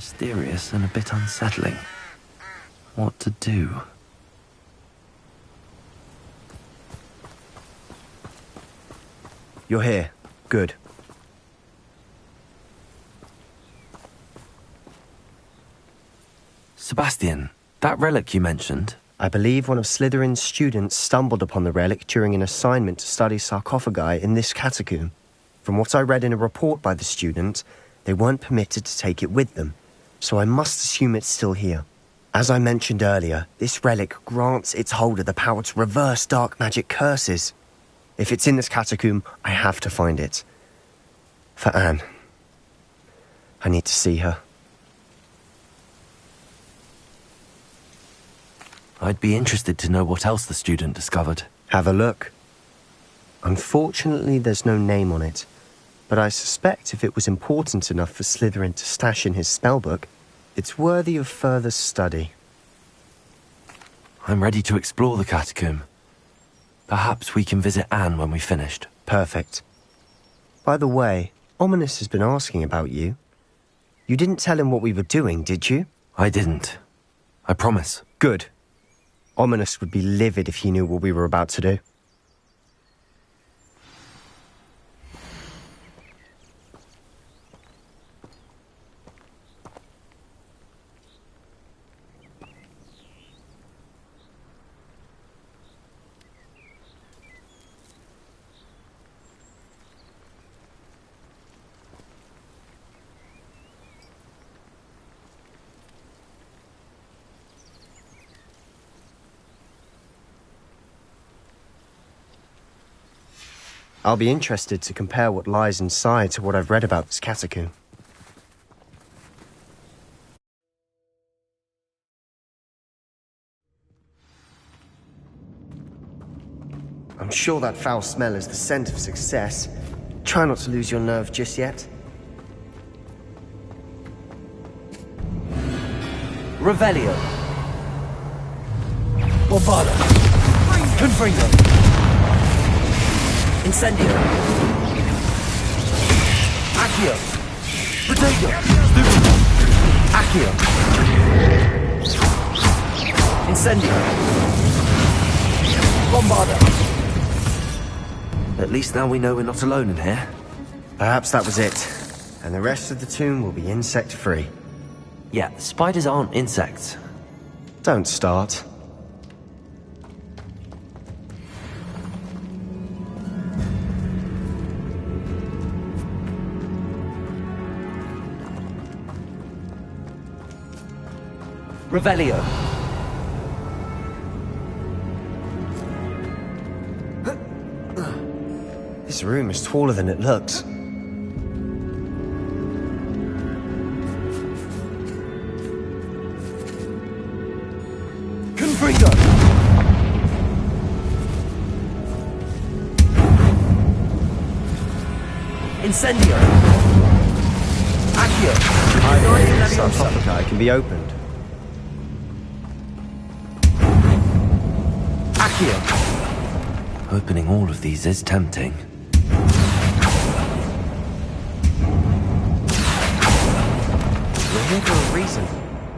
mysterious and a bit unsettling. What to do? You're here. Good. Sebastian, that relic you mentioned. I believe one of Slytherin's students stumbled upon the relic during an assignment to study sarcophagi in this catacomb. From what I read in a report by the student, they weren't permitted to take it with them, so I must assume it's still here. As I mentioned earlier, this relic grants its holder the power to reverse dark magic curses. If it's in this catacomb, I have to find it. For Anne. I need to see her. I'd be interested to know what else the student discovered. Have a look. Unfortunately, there's no name on it, but I suspect if it was important enough for Slytherin to stash in his spellbook, it's worthy of further study. I'm ready to explore the catacomb. Perhaps we can visit Anne when we've finished. Perfect. By the way, Ominous has been asking about you. You didn't tell him what we were doing, did you? I didn't. I promise. Good. Ominous would be livid if he knew what we were about to do. I'll be interested to compare what lies inside to what I've read about this catacomb. I'm sure that foul smell is the scent of success. Try not to lose your nerve just yet. Revelio. Bombada. Confringo. Incendio. Accio. Protego. Accio. Incendio. Bombarda. At least now we know we're not alone in here. Perhaps that was it. And the rest of the tomb will be insect-free. Yeah, spiders aren't insects. Don't start. Revelio. This room is taller than it looks. Confringo. Incendio. Accio. The sarcophagi can be opened. Accio. Opening all of these is tempting. We're here for a reason.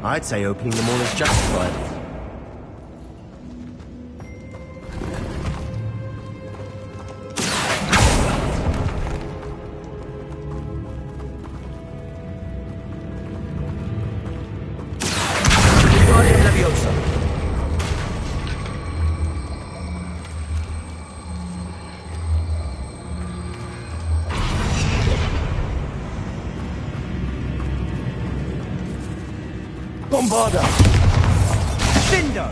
I'd say opening them all is justified. Bombarda. Findo.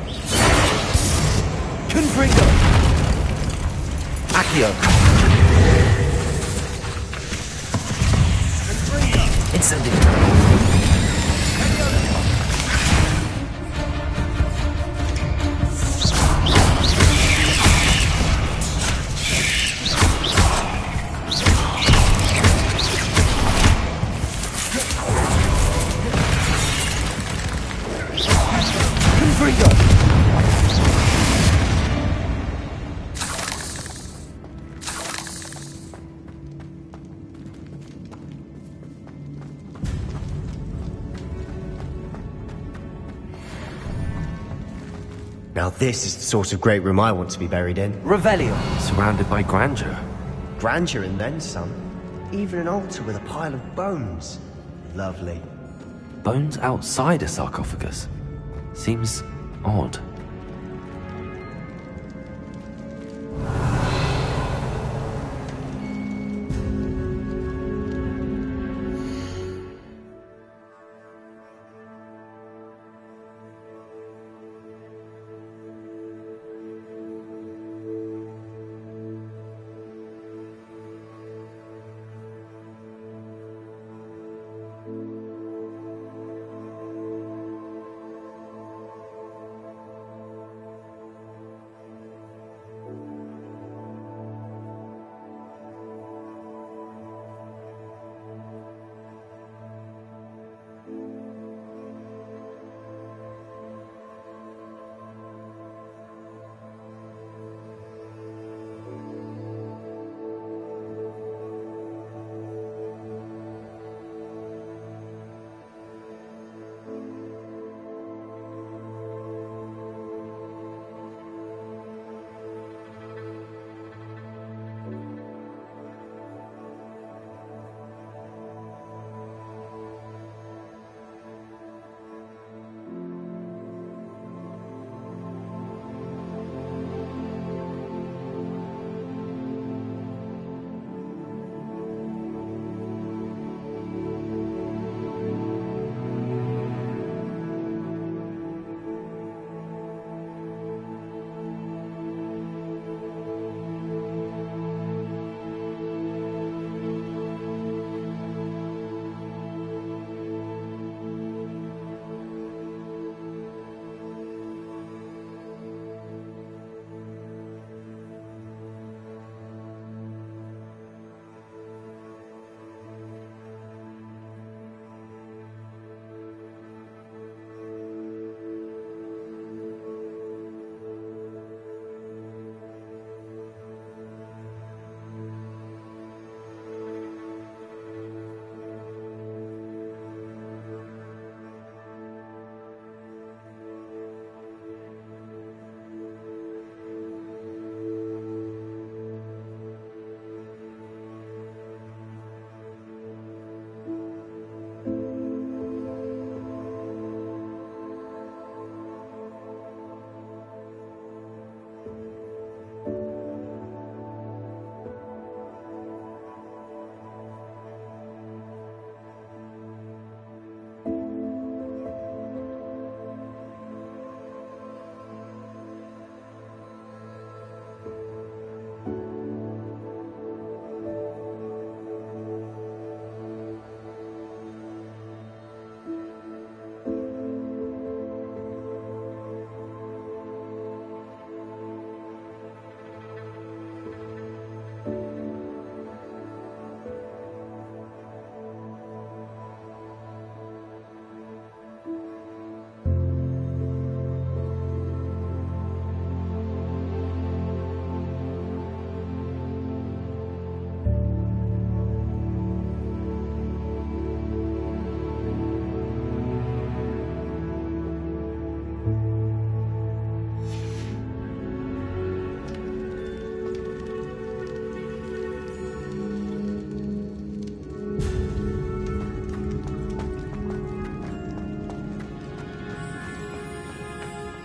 Confringo. Accio. Incendio. Now this is the sort of great room I want to be buried in. Revelio. Surrounded by grandeur. Grandeur and then some. Even an altar with a pile of bones. Lovely. Bones outside a sarcophagus. Seems odd.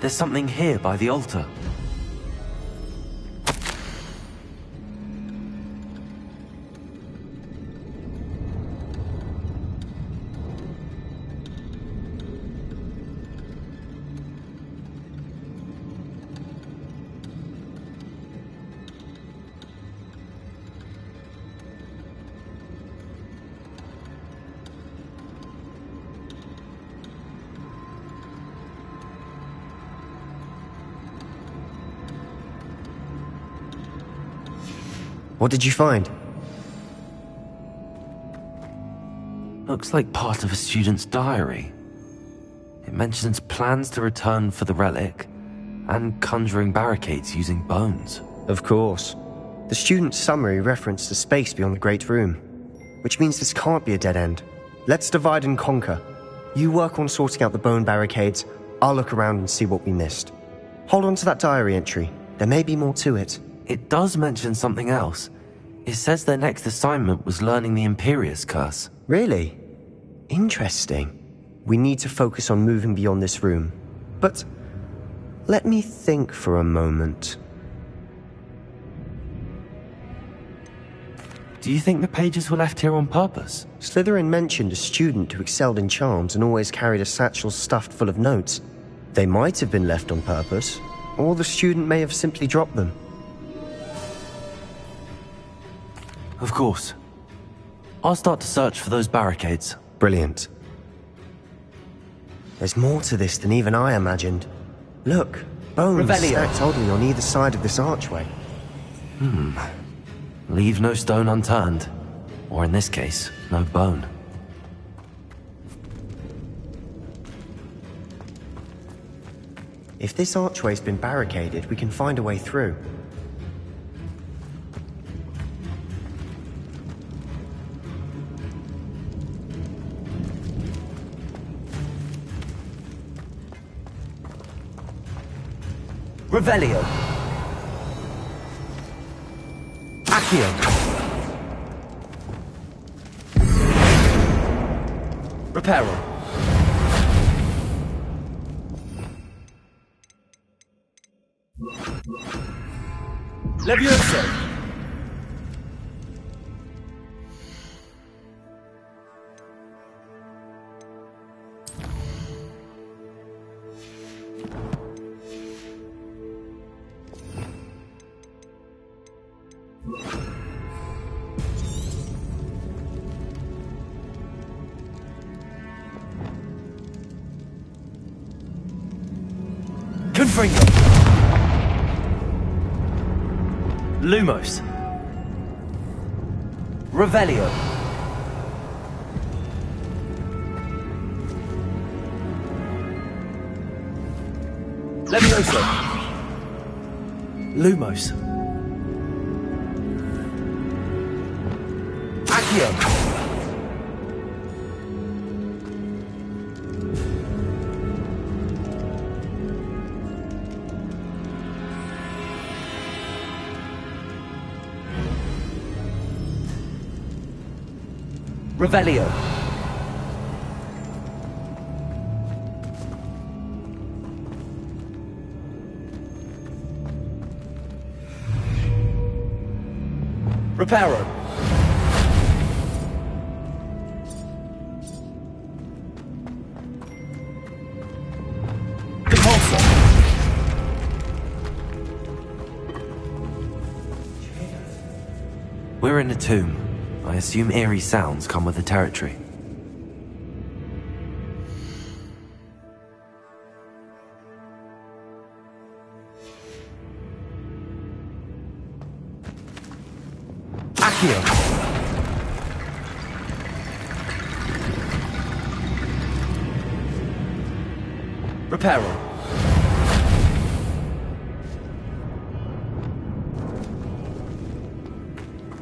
There's something here by the altar. What did you find? Looks like part of a student's diary. It mentions plans to return for the relic and conjuring barricades using bones. Of course. The student's summary referenced a space beyond the Great Room, which means this can't be a dead end. Let's divide and conquer. You work on sorting out the bone barricades, I'll look around and see what we missed. Hold on to that diary entry. There may be more to it. It does mention something else. It says their next assignment was learning the Imperius curse. Really? Interesting. We need to focus on moving beyond this room. But let me think for a moment. Do you think the pages were left here on purpose? Slytherin mentioned a student who excelled in charms and always carried a satchel stuffed full of notes. They might have been left on purpose, or the student may have simply dropped them. Of course. I'll start to search for those barricades. Brilliant. There's more to this than even I imagined. Look, bones stacked oddly on either side of this archway. Leave no stone unturned. Or in this case, no bone. If this archway's been barricaded, we can find a way through. Revelio. Accio. Reparo. Levioso. Confringo. Lumos. Revelio. Levioso. Lumos. Accio. Revelio. Reparo. Compulsor. We're in a tomb. I assume eerie sounds come with the territory. Accio. Reparo.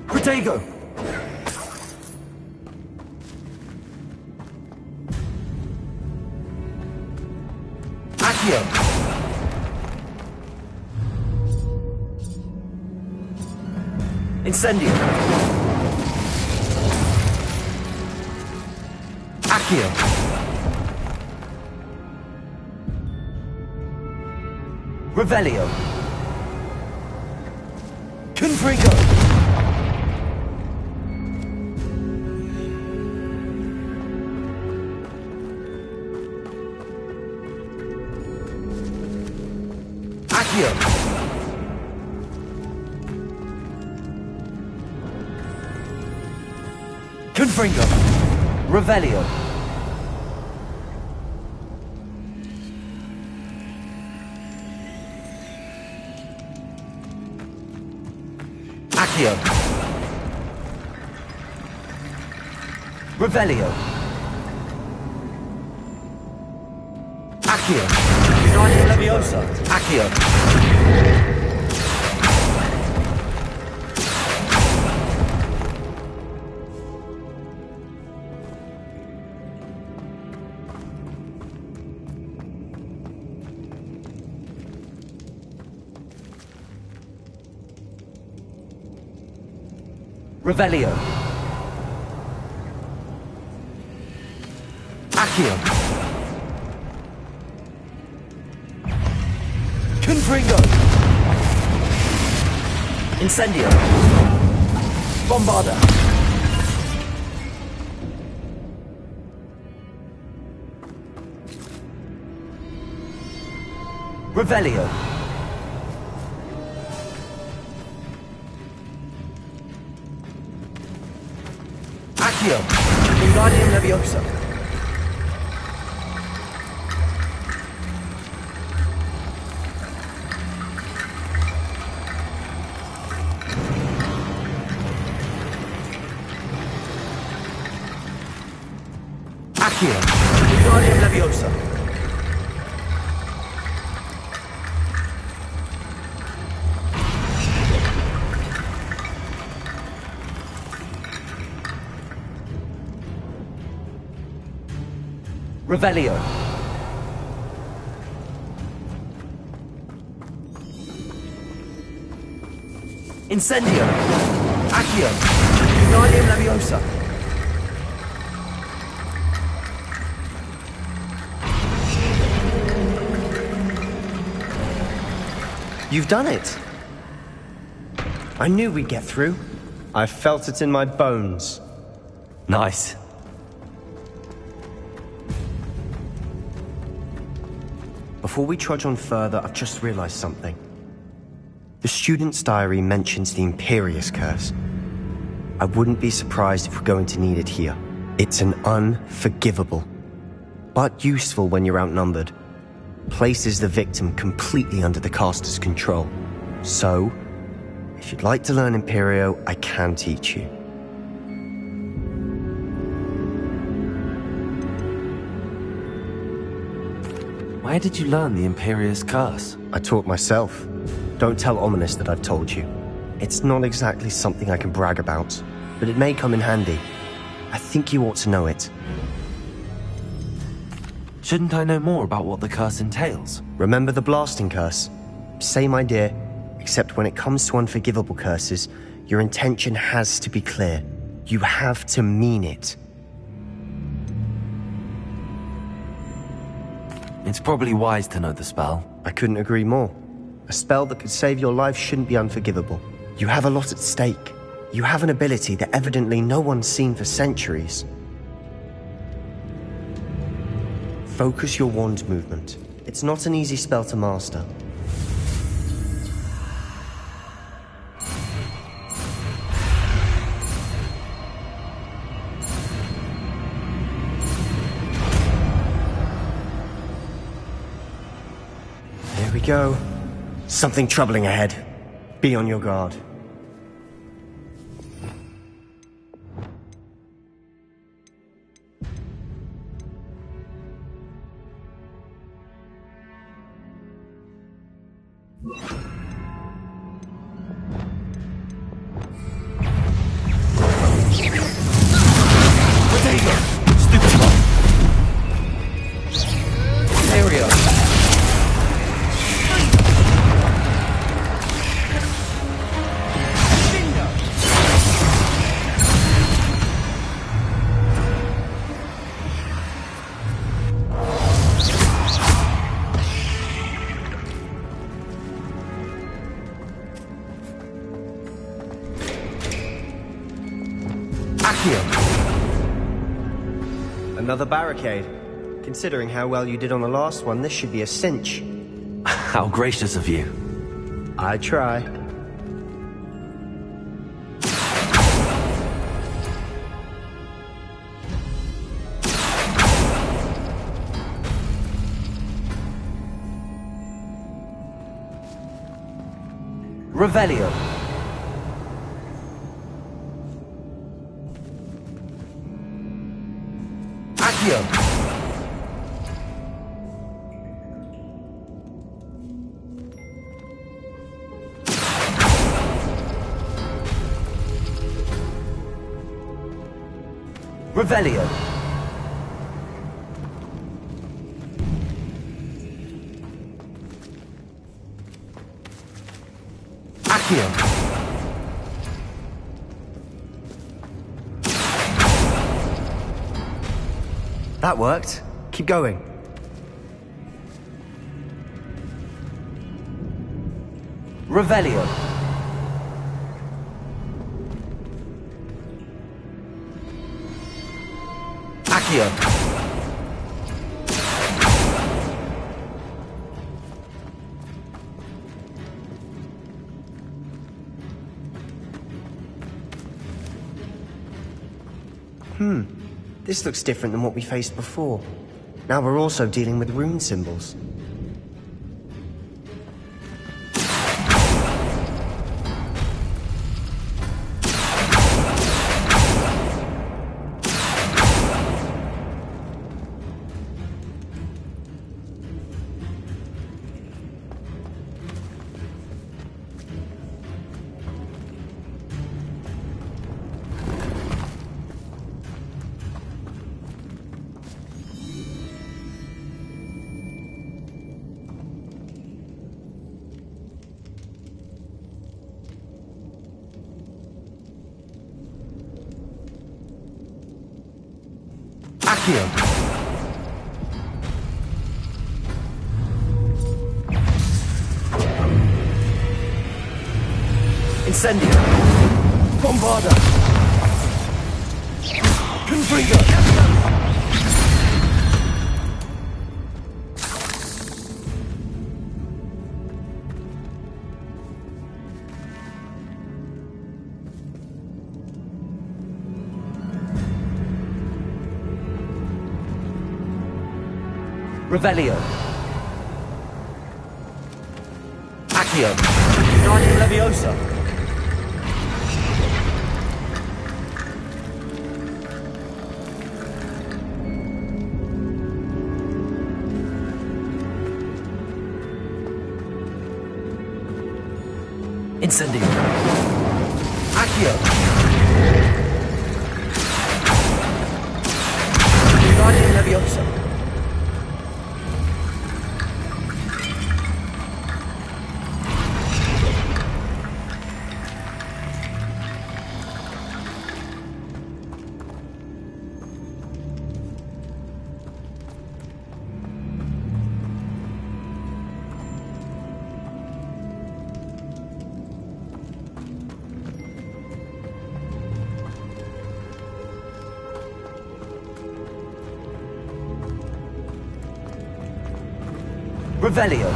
Protego. Accio. Incendio. Accio. Revelio. Confringo. Accio. Confringo. Revelio. Accio. Revelio. Accio. United Leviosa. Accio. Revelio. Accio. Confringo. Incendio. Bombarda. Revelio. Accio. Wingardium Leviosa. Accio. Wingardium Leviosa. Revelio. Incendio. Accio. Wingardium Leviosa. You've done it. I knew we'd get through. I felt it in my bones. Nice. Before we trudge on further, I've just realized something. The student's diary mentions the Imperious curse. I wouldn't be surprised if we're going to need it here. It's an unforgivable, but useful when you're outnumbered. Places the victim completely under the caster's control. So, if you'd like to learn Imperio, I can teach you. Where did you learn the Imperious curse? I taught myself. Don't tell Ominous that I've told you. It's not exactly something I can brag about, but it may come in handy. I think you ought to know it. Shouldn't I know more about what the curse entails? Remember the blasting curse? Same idea, except when it comes to unforgivable curses, your intention has to be clear. You have to mean it. It's probably wise to know the spell. I couldn't agree more. A spell that could save your life shouldn't be unforgivable. You have a lot at stake. You have an ability that evidently no one's seen for centuries. Focus your wand movement. It's not an easy spell to master. Here we go. Something troubling ahead. Be on your guard. Another barricade. Considering how well you did on the last one, this should be a cinch. How gracious of you. I try. Revelio. Accio. Revelio. Accio. That worked. Keep going. Revelio. Accio. This looks different than what we faced before. Now we're also dealing with rune symbols. Accio. Incendio. Bombarda. Confringo. Revelio. Accio. Guardian Leviosa. Incendio. Accio. Guardian Leviosa. Revelio.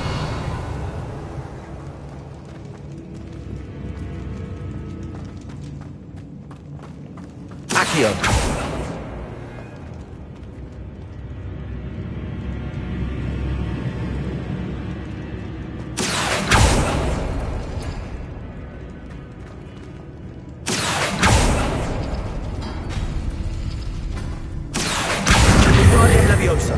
Accio. Guardian Leviosa.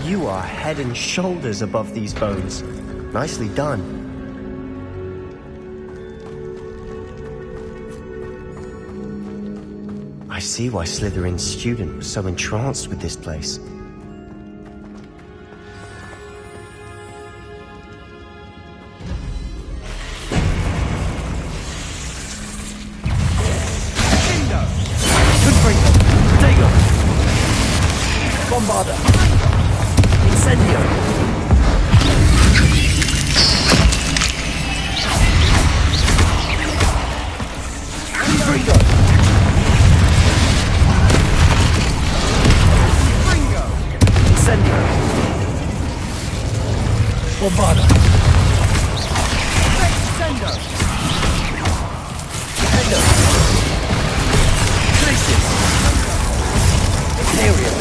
You are head and shoulders above these bones. Nicely done. I see why Slytherin's student was so entranced with this place. Bombarda. Incendio. Confringo. Incendio. Bombarda. Sendo. Defendo. Traces. Imperio.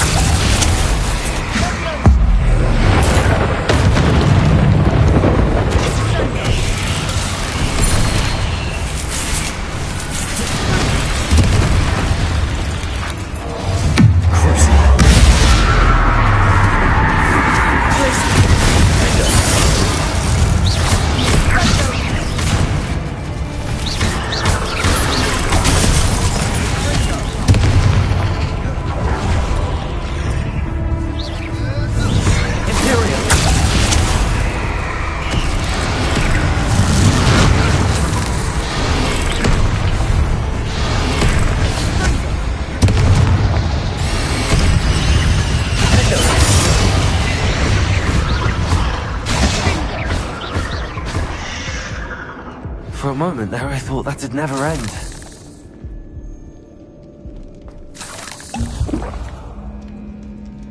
moment there, I thought that'd never end.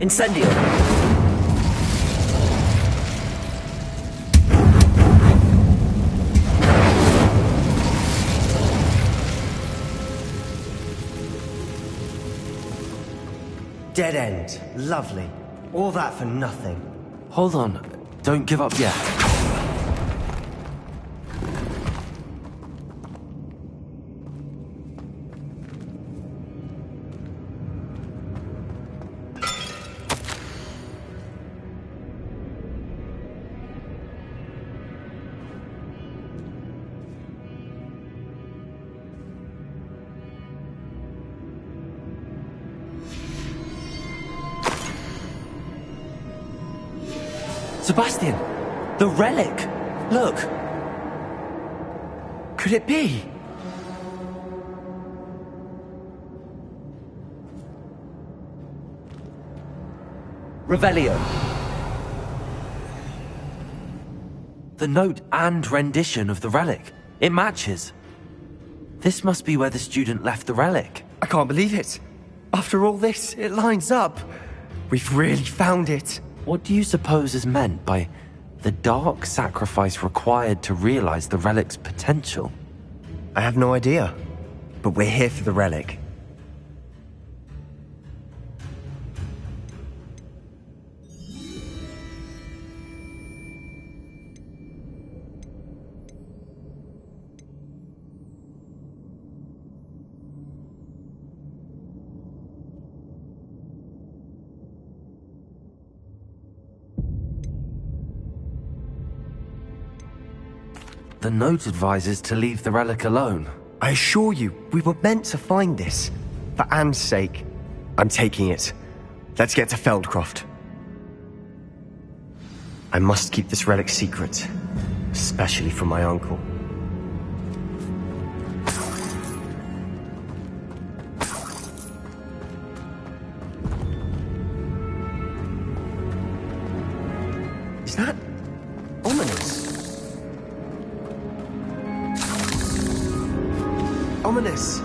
Incendio. Dead end. Lovely. All that for nothing. Hold on. Don't give up yet. Sebastian! The relic! Look! Could it be? Revelio. The note and rendition of the relic. It matches. This must be where the student left the relic. I can't believe it. After all this, it lines up. We've really found it. What do you suppose is meant by the dark sacrifice required to realize the relic's potential? I have no idea. But we're here for the relic. The note advises to leave the relic alone. I assure you, we were meant to find this. For Anne's sake. I'm taking it. Let's get to Feldcroft. I must keep this relic secret. Especially from my uncle. Is that ominous? Ominous.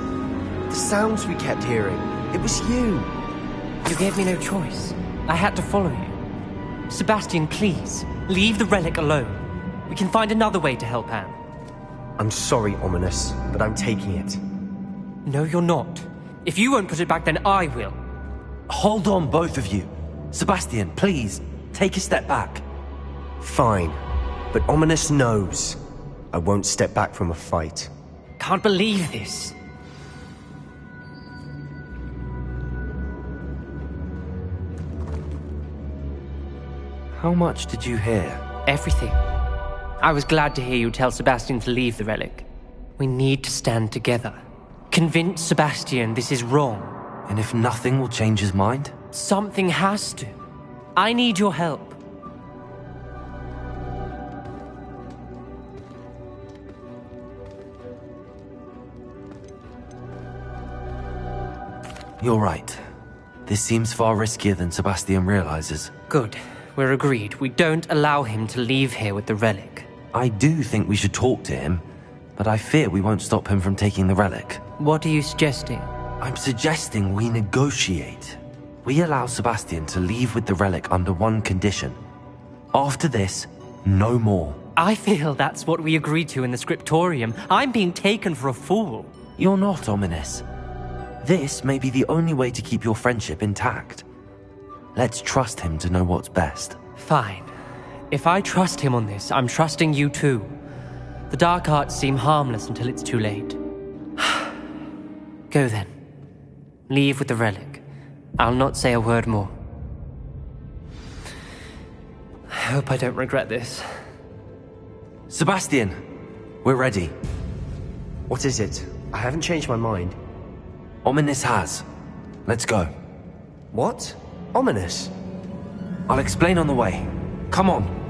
The sounds we kept hearing. It was you. You gave me no choice. I had to follow you. Sebastian, please, leave the relic alone. We can find another way to help Anne. I'm sorry, Ominous, but I'm taking it. No, you're not. If you won't put it back, then I will. Hold on, both of you. Sebastian, please, take a step back. Fine. But Ominous knows. I won't step back from a fight. Can't believe this. How much did you hear? Everything. I was glad to hear you tell Sebastian to leave the relic. We need to stand together. Convince Sebastian this is wrong. And if nothing will change his mind? Something has to. I need your help. You're right. This seems far riskier than Sebastian realizes. Good. We're agreed. We don't allow him to leave here with the relic. I do think we should talk to him, but I fear we won't stop him from taking the relic. What are you suggesting? I'm suggesting we negotiate. We allow Sebastian to leave with the relic under one condition. After this, no more. I feel that's what we agreed to in the scriptorium. I'm being taken for a fool. You're not, Ominous. This may be the only way to keep your friendship intact. Let's trust him to know what's best. Fine. If I trust him on this, I'm trusting you too. The dark arts seem harmless until it's too late. Go then. Leave with the relic. I'll not say a word more. I hope I don't regret this. Sebastian, we're ready. What is it? I haven't changed my mind. Ominous has. Let's go. What? Ominous? I'll explain on the way. Come on.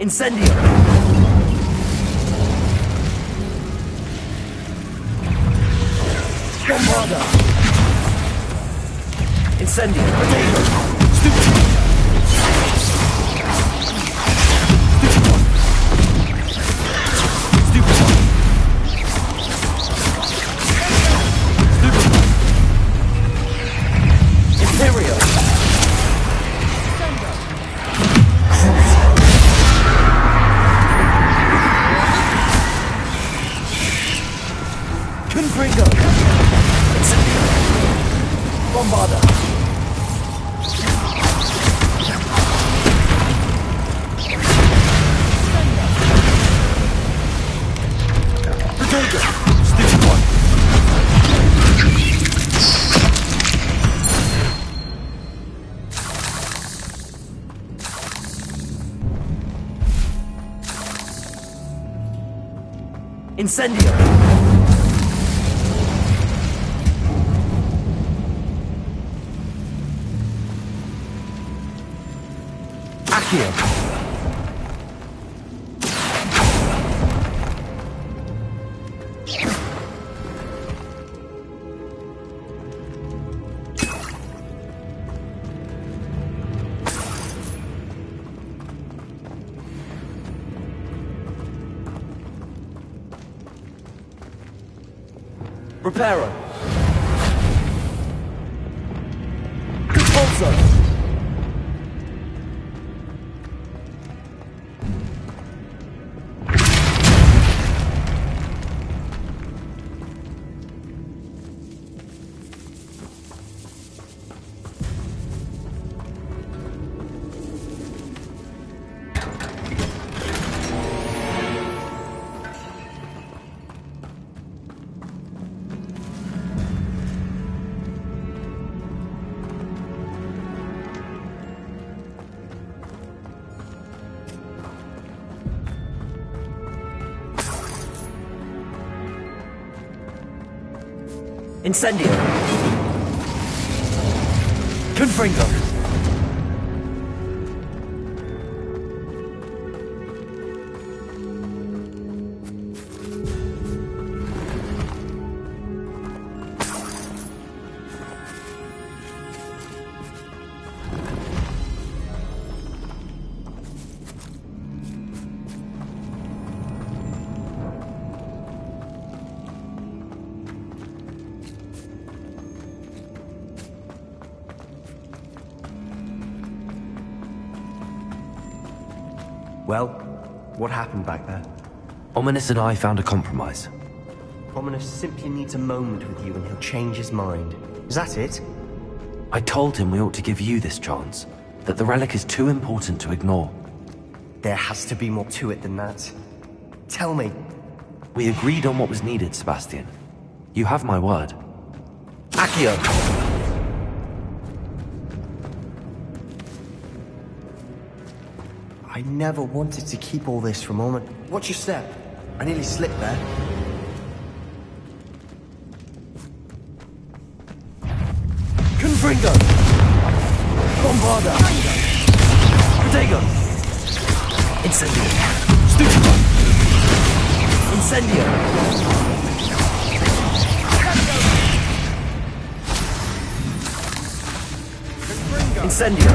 Incendio! Bombarda! Incendio! Potato! Stupid! Imperio! Confringo! Bombarda! Potato! Stupid one! Incendio! Accio! Reparo. Repulsor. Incendio! Confringo! Well, what happened back there? Ominous and I found a compromise. Ominous simply needs a moment with you and he'll change his mind. Is that it? I told him we ought to give you this chance, that the relic is too important to ignore. There has to be more to it than that. Tell me. We agreed on what was needed, Sebastian. You have my word. Accio! I never wanted to keep all this from Omen. Watch your step. I nearly slipped there. Confringo! Bombarda! Protego! Incendio! Stupid! Incendio! Incendio!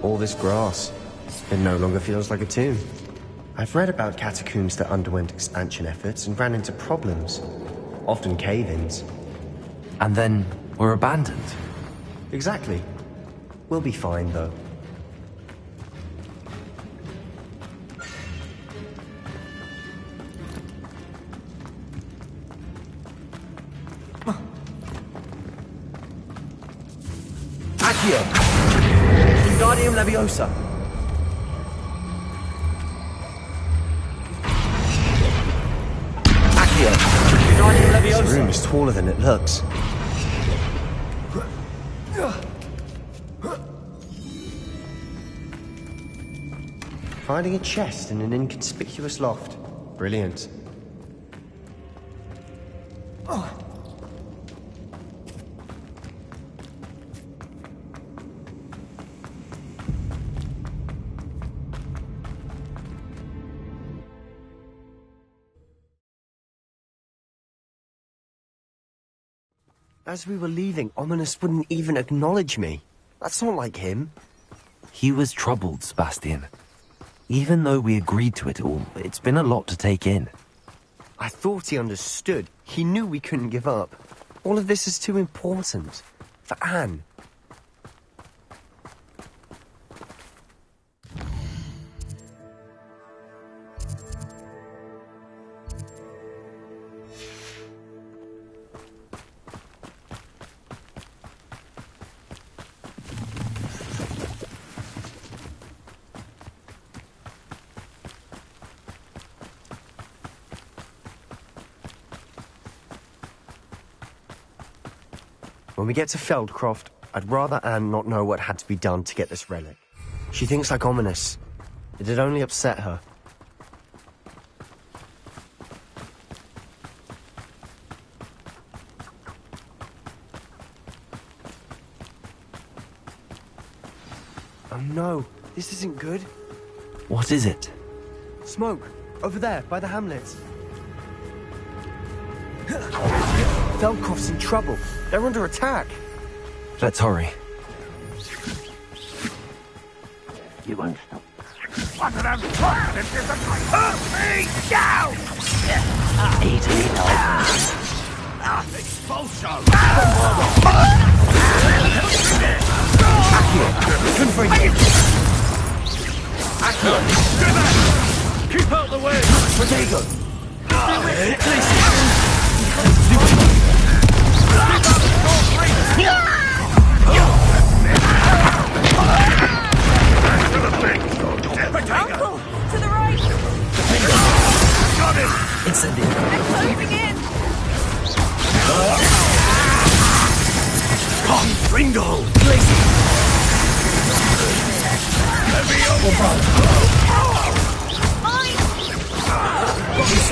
All this grass, it no longer feels like a tomb. I've read about catacombs that underwent expansion efforts and ran into problems, often cave-ins. And then were abandoned. Exactly. We'll be fine, though. Accio! Wingardium Leviosa! Accio! Wingardium Leviosa! This room is taller than it looks. Finding a chest in an inconspicuous loft. Brilliant. As we were leaving, Ominous wouldn't even acknowledge me. That's not like him. He was troubled, Sebastian. Even though we agreed to it all, it's been a lot to take in. I thought he understood. He knew we couldn't give up. All of this is too important. For Anne. When we get to Feldcroft, I'd rather Anne not know what had to be done to get this relic. She thinks like Ominous. It'd only upset her. Oh no, this isn't good. What is it? Smoke, over there, by the hamlet. Feldcroft's in trouble. They're under attack. Let's hurry. You won't stop. One of them confidence isn't hurt me down! Easily done. Expulso! Accio! Keep out the way! Protego! Uncle, to the right. Got him! Incendio. They're closing in. Ringo! Mine.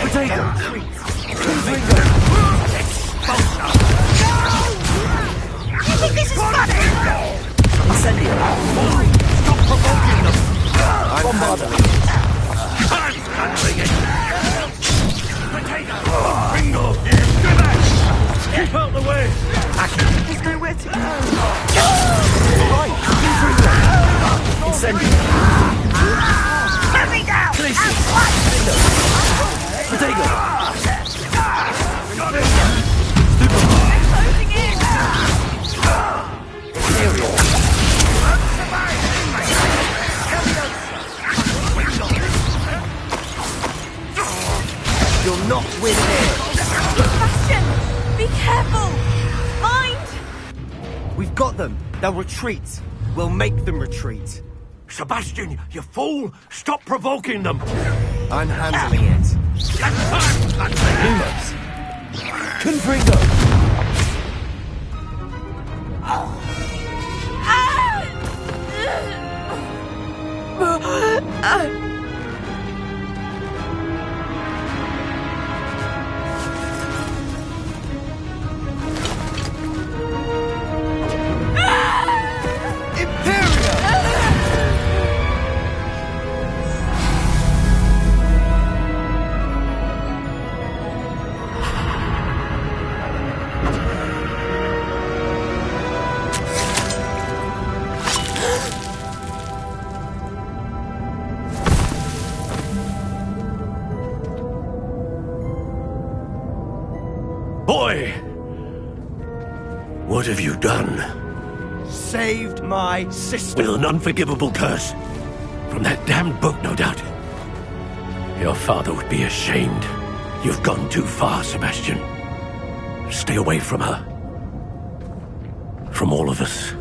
Potato! You think this is funny? Incendio. Stop provoking them! Bombarda. I'm handling it! Potato! Ringo! Keep out the way! There's nowhere to go. Right. Incendio. Let me down. Protego. Got him! Closing in. You'll not win here. Sebastian, be careful. Mind. We've got them. They'll retreat. We'll make them retreat. Sebastian, you fool! Stop provoking them! I'm handling it. Lumos! Confringo. Boy! What have you done? Saved my sister. With an unforgivable curse. From that damned book, no doubt. Your father would be ashamed. You've gone too far, Sebastian. Stay away from her. From all of us.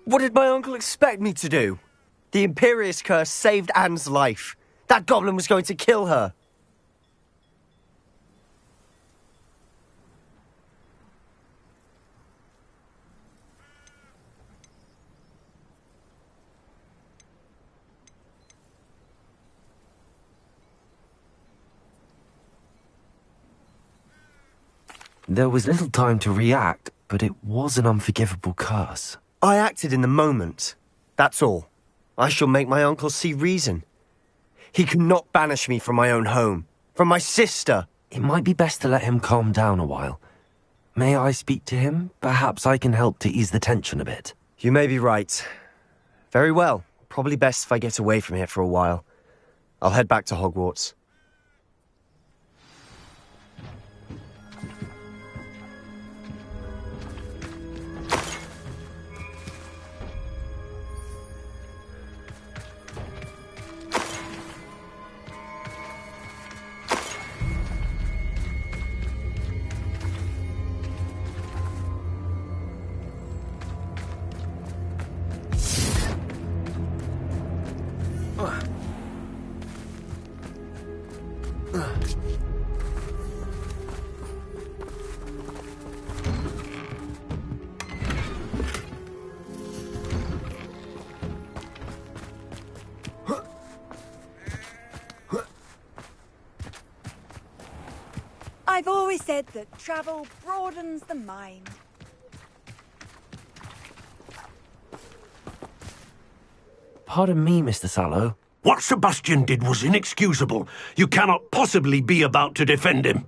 What did my uncle expect me to do? The Imperious curse saved Anne's life. That goblin was going to kill her. There was little time to react, but it was an unforgivable curse. I acted in the moment. That's all. I shall make my uncle see reason. He cannot banish me from my own home, from my sister. It might be best to let him calm down a while. May I speak to him? Perhaps I can help to ease the tension a bit. You may be right. Very well. Probably best if I get away from here for a while. I'll head back to Hogwarts. I've always said that travel broadens the mind. Pardon me, Mr. Sallow. What Sebastian did was inexcusable. You cannot possibly be about to defend him.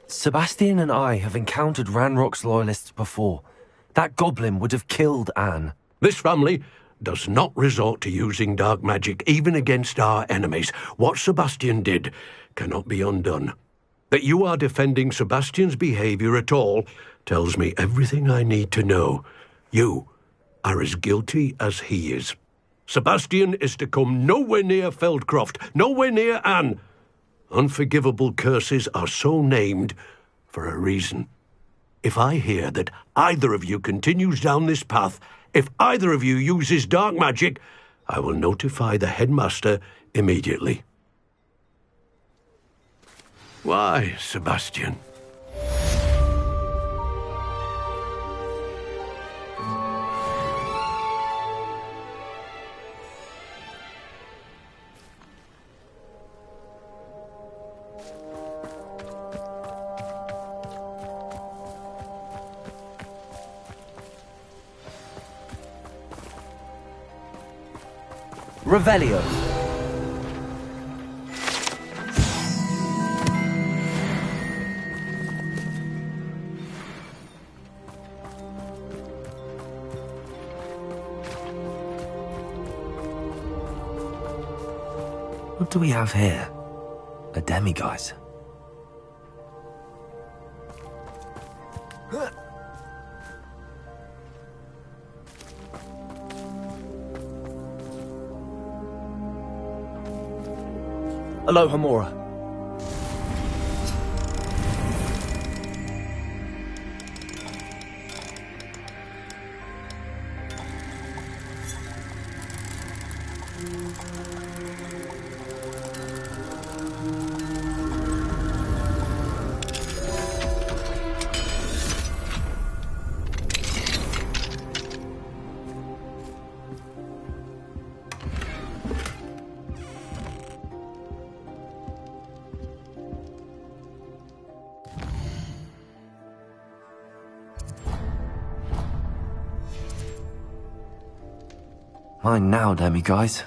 Sebastian and I have encountered Ranrock's loyalists before. That goblin would have killed Anne. This family does not resort to using dark magic even against our enemies. What Sebastian did cannot be undone. That you are defending Sebastian's behavior at all tells me everything I need to know. You are as guilty as he is. Sebastian is to come nowhere near Feldcroft, nowhere near Anne. Unforgivable curses are so named for a reason. If I hear that either of you continues down this path, if either of you uses dark magic, I will notify the headmaster immediately. Why, Sebastian? Revelio. What do we have here? A demiguise. Aloha, Mora. Mine now, demiguise.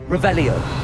Revelio.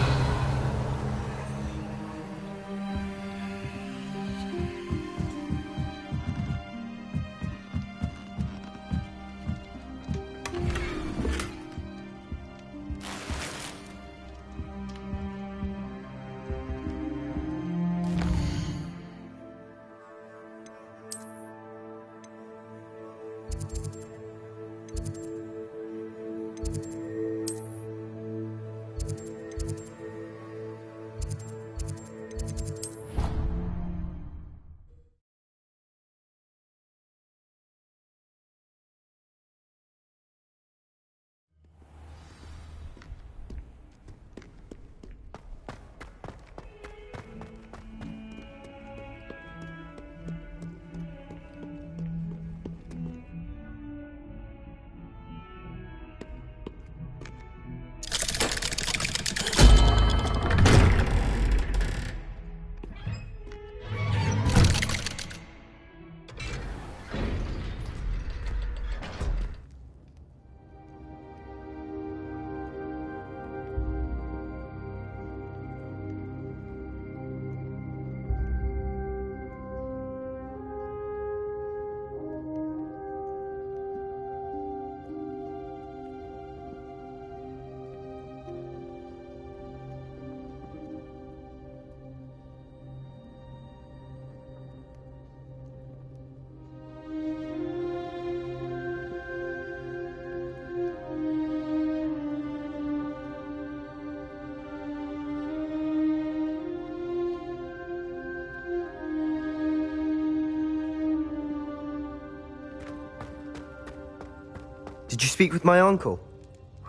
Did you speak with my uncle?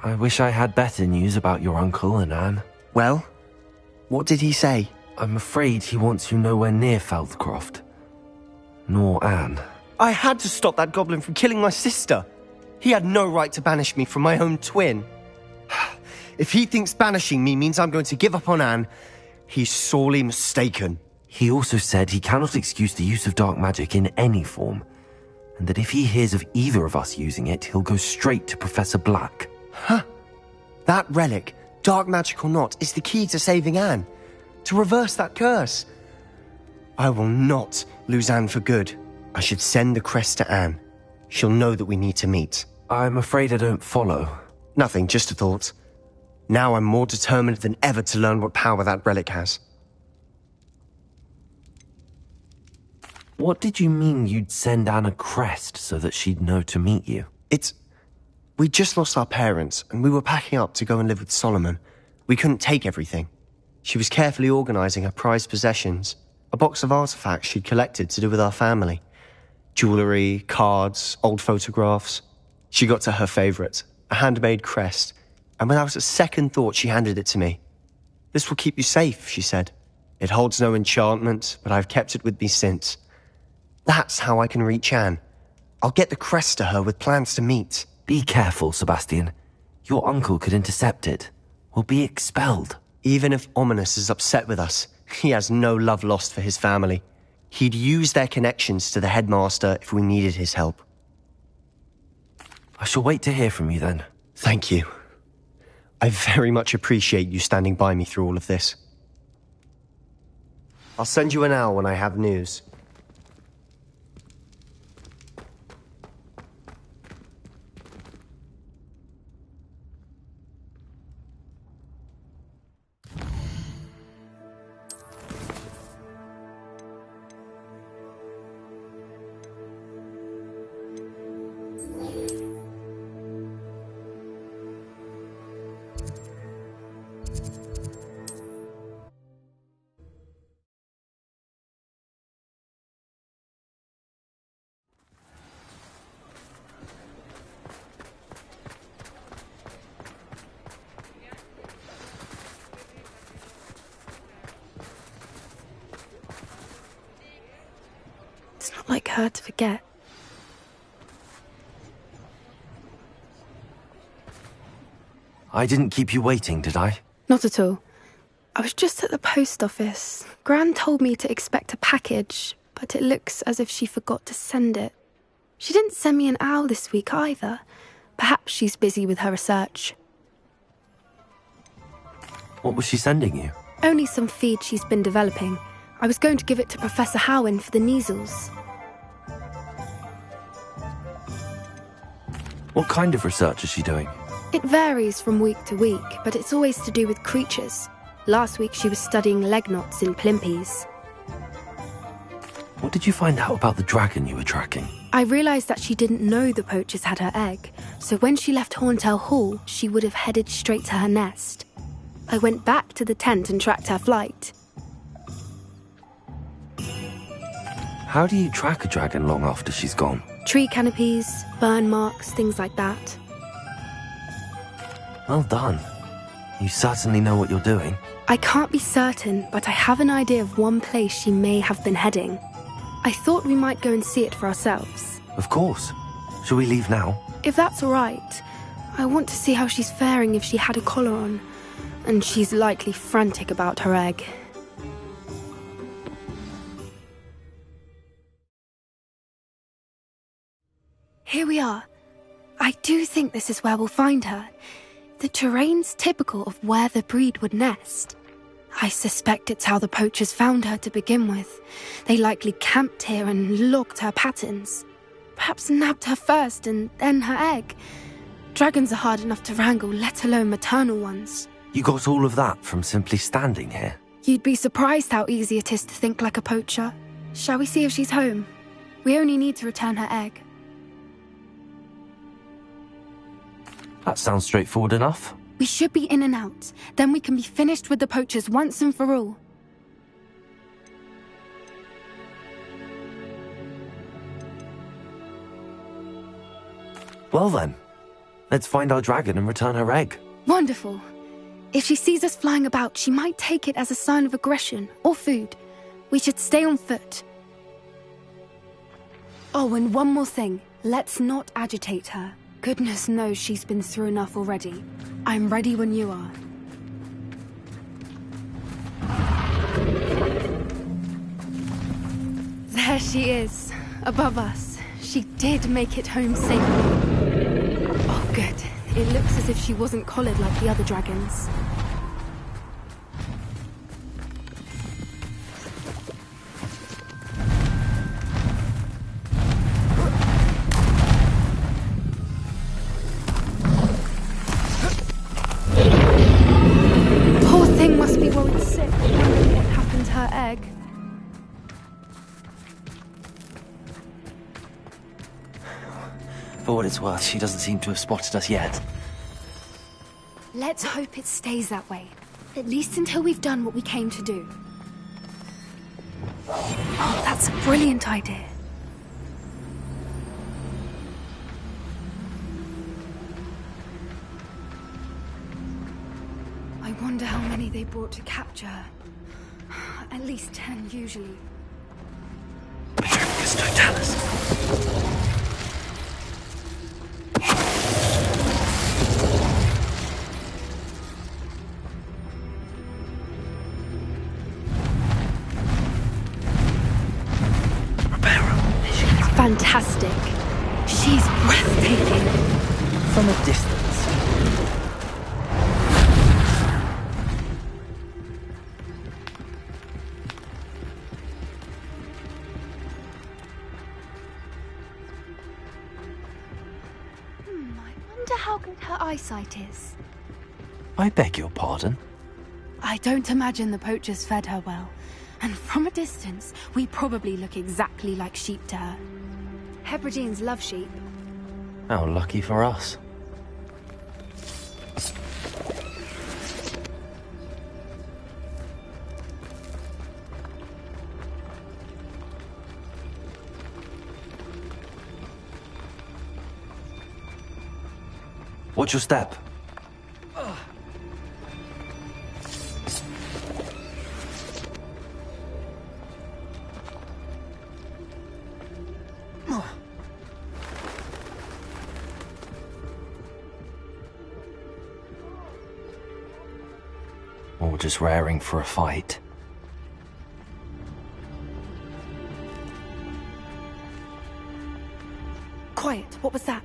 I wish I had better news about your uncle and Anne. Well, what did he say? I'm afraid he wants you nowhere near Feldcroft. Nor Anne. I had to stop that goblin from killing my sister. He had no right to banish me from my own twin. If he thinks banishing me means I'm going to give up on Anne, he's sorely mistaken. He also said he cannot excuse the use of dark magic in any form, and that if he hears of either of us using it, he'll go straight to Professor Black. Huh. That relic, dark magic or not, is the key to saving Anne. To reverse that curse. I will not lose Anne for good. I should send the crest to Anne. She'll know that we need to meet. I'm afraid I don't follow. Nothing, just a thought. Now I'm more determined than ever to learn what power that relic has. What did you mean you'd send Anne a crest so that she'd know to meet you? We just lost our parents, and we were packing up to go and live with Solomon. We couldn't take everything. She was carefully organizing her prized possessions, a box of artifacts she'd collected to do with our family. Jewelry, cards, old photographs. She got to her favorite, a handmade crest, and without a second thought she handed it to me. This will keep you safe, she said. It holds no enchantment, but I've kept it with me since. That's how I can reach Anne. I'll get the crest to her with plans to meet. Be careful, Sebastian. Your uncle could intercept it. We'll be expelled. Even if Ominous is upset with us, he has no love lost for his family. He'd use their connections to the headmaster if we needed his help. I shall wait to hear from you then. Thank you. I very much appreciate you standing by me through all of this. I'll send you an owl when I have news. It's not like her to forget. I didn't keep you waiting, did I? Not at all. I was just at the post office. Gran told me to expect a package, but it looks as if she forgot to send it. She didn't send me an owl this week either. Perhaps she's busy with her research. What was she sending you? Only some feed she's been developing. I was going to give it to Professor Howen for the measles. What kind of research is she doing? It varies from week to week, but it's always to do with creatures. Last week she was studying leg knots in plimpies. What did you find out about the dragon you were tracking? I realised that she didn't know the poachers had her egg, so when she left Horntail Hall, she would have headed straight to her nest. I went back to the tent and tracked her flight. How do you track a dragon long after she's gone? Tree canopies, burn marks, things like that. Well done. You certainly know what you're doing. I can't be certain, but I have an idea of one place she may have been heading. I thought we might go and see it for ourselves. Of course. Shall we leave now? If that's all right. I want to see how she's faring if she had a collar on. And she's likely frantic about her egg. Here we are. I do think this is where we'll find her. The terrain's typical of where the breed would nest. I suspect it's how the poachers found her to begin with. They likely camped here and logged her patterns. Perhaps nabbed her first and then her egg. Dragons are hard enough to wrangle, let alone maternal ones. You got all of that from simply standing here? You'd be surprised how easy it is to think like a poacher. Shall we see if she's home? We only need to return her egg. That sounds straightforward enough. We should be in and out. Then we can be finished with the poachers once and for all. Well then, Let's find our dragon and return her egg. Wonderful. If she sees us flying about, she might take it as a sign of aggression or food. We should stay on foot. Oh, and one more thing. Let's not agitate her. Goodness knows she's been through enough already. I'm ready when you are. There she is, above us. She did make it home safely. Oh, good. It looks as if she wasn't collared like the other dragons. Poor thing must be worried sick, wondering what happened to her egg. For what it's worth, she doesn't seem to have spotted us yet. Let's hope it stays that way. At least until we've done what we came to do. Oh, that's a brilliant idea. I wonder how many they brought to capture her. At least 10 usually. Petrificus totalis. Fantastic. She's breathtaking. From a distance. I wonder how good her eyesight is. I beg your pardon? I don't imagine the poachers fed her well. And from a distance, we probably look exactly like sheep to her. Hebrideans love sheep. How lucky for us. Watch your step. Or just raring for a fight. Quiet, what was that?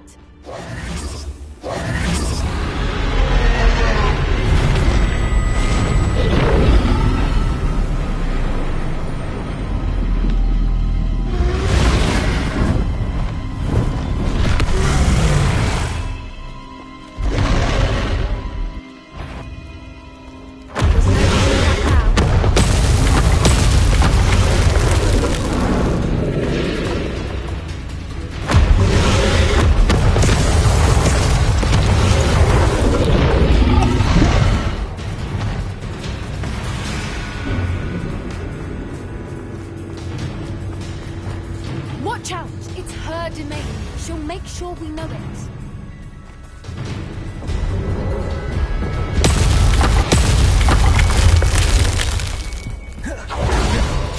Watch out! It's her domain. She'll make sure we know it.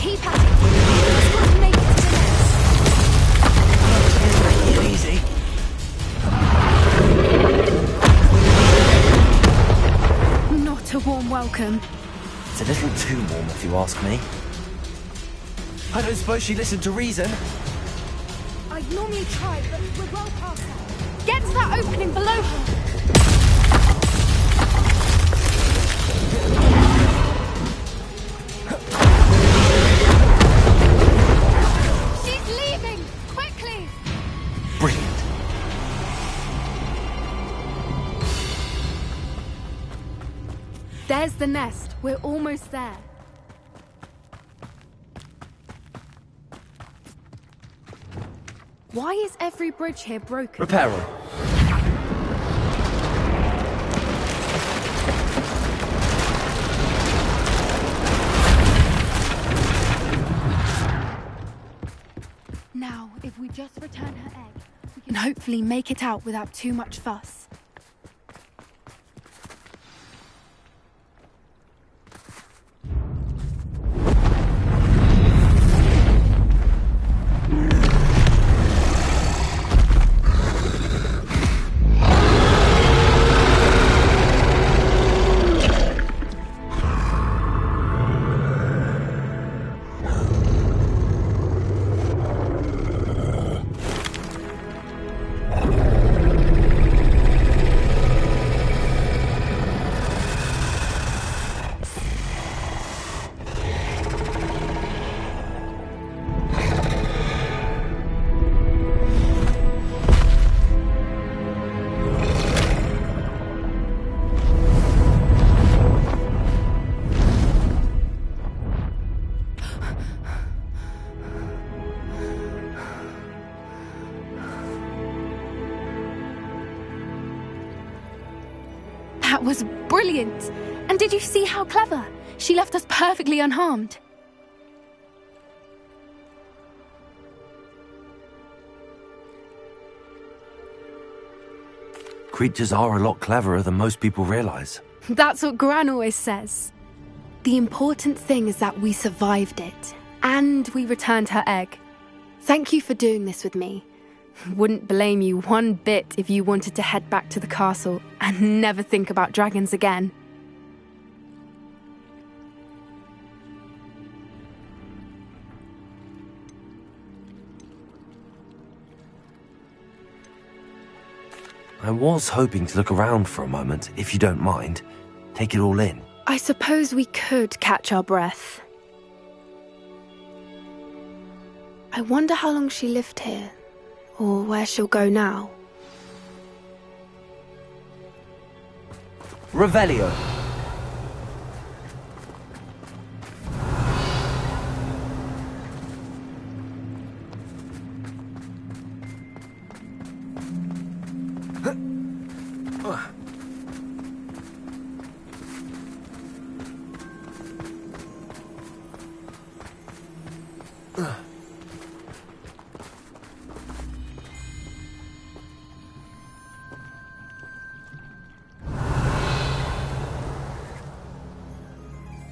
Keep at it. Just got to make it to the nest. Easy. Not a warm welcome. It's a little too warm, if you ask me. I don't suppose she listened to reason. I'd normally try, but we're well past that. Get to that opening below her. She's leaving! Quickly! Brilliant. There's the nest. We're almost there. Why is every bridge here broken? Repair them. Now, if If we just return her egg, we can hopefully make it out without too much fuss. That was brilliant! And did you see how clever? She left us perfectly unharmed. Creatures are a lot cleverer than most people realize. That's what Gran always says. The important thing is that we survived it, and we returned her egg. Thank you for doing this with me. Wouldn't blame you one bit if you wanted to head back to the castle and never think about dragons again. I was hoping to look around for a moment, if you don't mind. Take it all in. I suppose we could catch our breath. I wonder how long she lived here, or where she'll go now. Revelio.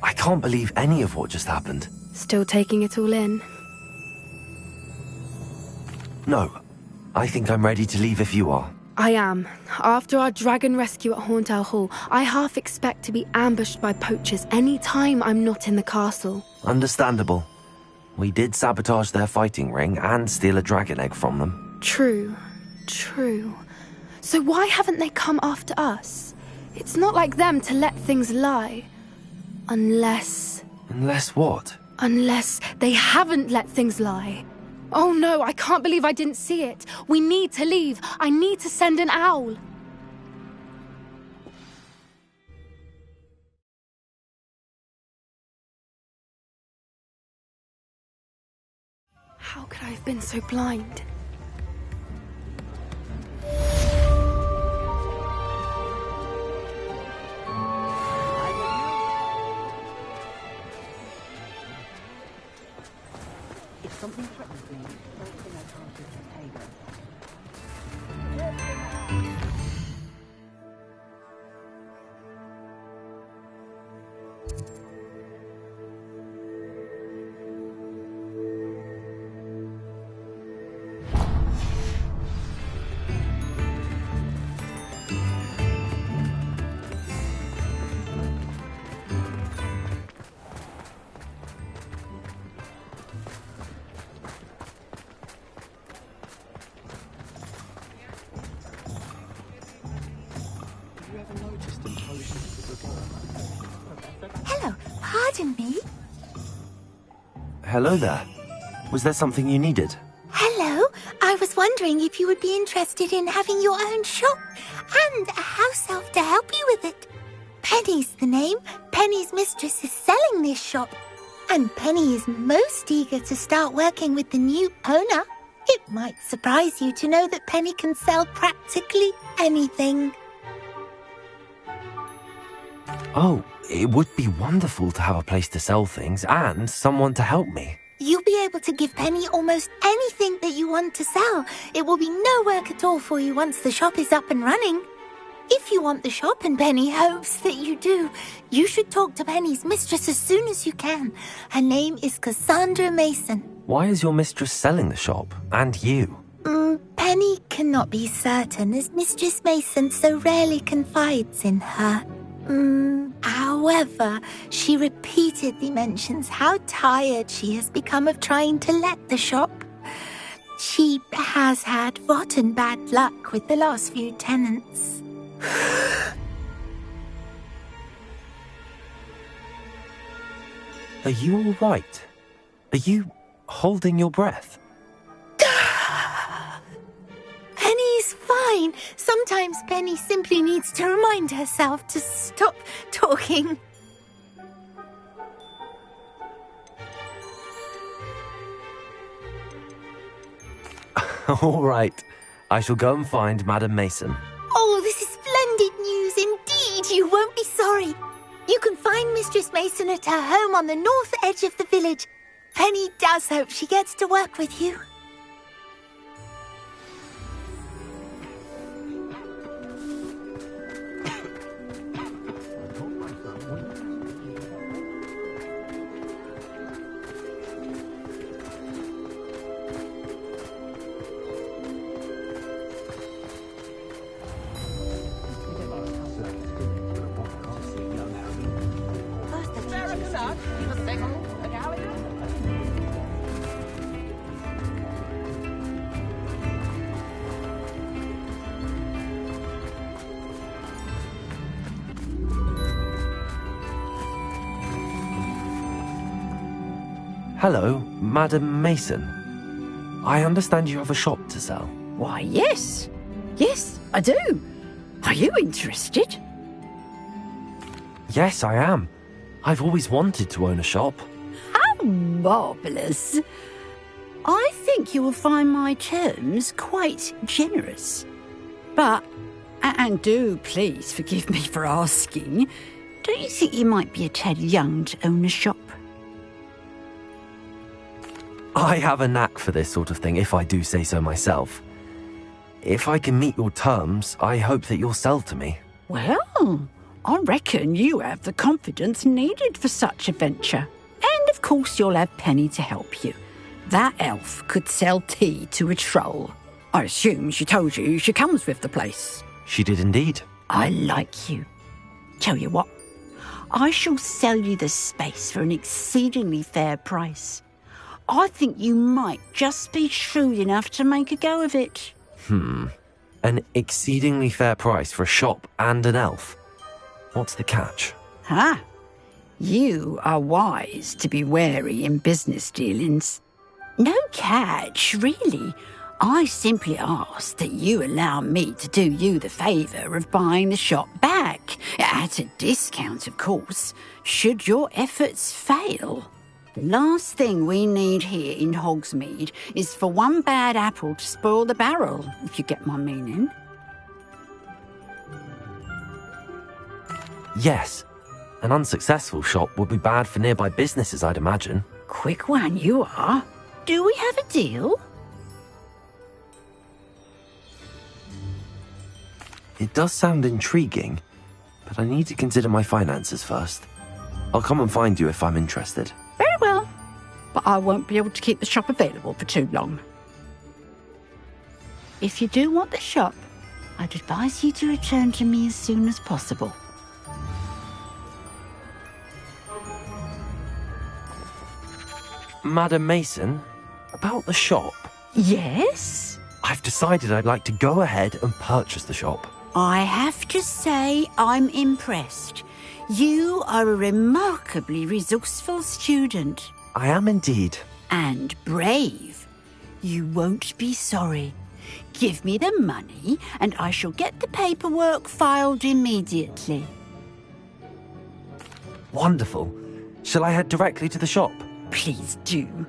I can't believe any of what just happened. Still taking it all in? No. I think I'm ready to leave if you are. I am. After our dragon rescue at Hauntow Hall, I half expect to be ambushed by poachers any time I'm not in the castle. Understandable. We did sabotage their fighting ring and steal a dragon egg from them. True. So why haven't they come after us? It's not like them to let things lie. Unless what? Unless they haven't let things lie. Oh no, I can't believe I didn't see it. We need to leave. I need to send an owl. How could I have been so blind? Something threatens me. Don't think I can't just take it. Hello, pardon me. Hello there. Was there something you needed? Hello, I was wondering if you would be interested in having your own shop and a house elf to help you with it. Penny's the name. Penny's mistress is selling this shop. And Penny is most eager to start working with the new owner. It might surprise you to know that Penny can sell practically anything. Oh, it would be wonderful to have a place to sell things and someone to help me. You'll be able able to give Penny almost anything that you want to sell. It will be no work at all for you once the shop is up and running. If you want the shop, and Penny hopes that you do, you should talk to Penny's mistress as soon as you can. Her name is Cassandra Mason. Why is your mistress selling the shop? And you? Penny cannot be certain, as Mistress Mason so rarely confides in her. However, she repeatedly mentions how tired she has become of trying to let the shop. She has had rotten bad luck with the last few tenants. Are you all right? Are you holding your breath? Penny's fine. Sometimes Penny simply needs to remind herself to stop talking. All right. I shall go and find Madam Mason. Oh, this is splendid news indeed. You won't be sorry. You can find Mistress Mason at her home on the north edge of the village. Penny does hope she gets to work with you. Hello, Madam Mason. I understand you have a shop to sell. Why, yes. Yes, I do. Are you interested? Yes, I am. I've always wanted to own a shop. How marvellous. I think you will find my terms quite generous. But, and do please forgive me for asking, don't you think you might be a tad young to own a shop? I have a knack for this sort of thing, if I do say so myself. If I can meet your terms, I hope that you'll sell to me. Well, I reckon you have the confidence needed for such a venture. And of course you'll have Penny to help you. That elf could sell tea to a troll. I assume she told you she comes with the place. She did indeed. I like you. Tell you what, I shall sell you the space for an exceedingly fair price. I think you might just be shrewd enough to make a go of it. An exceedingly fair price for a shop and an elf. What's the catch? You are wise to be wary in business dealings. No catch, really. I simply ask that you allow me to do you the favour of buying the shop back, at a discount, of course, should your efforts fail. The last thing we need here in Hogsmeade is for one bad apple to spoil the barrel, if you get my meaning. Yes. An unsuccessful shop would be bad for nearby businesses, I'd imagine. Quick one you are. Do we have a deal? It does sound intriguing, but I need to consider my finances first. I'll come and find you if I'm interested. Very well, but I won't be able to keep the shop available for too long. If you do want the shop, I'd advise you to return to me as soon as possible. Madam Mason, about the shop. Yes? I've decided I'd like to go ahead and purchase the shop. I have to say I'm impressed. You are a remarkably resourceful student. I am indeed. And brave. You won't be sorry. Give me the money and I shall get the paperwork filed immediately. Wonderful. Shall I head directly to the shop? Please do.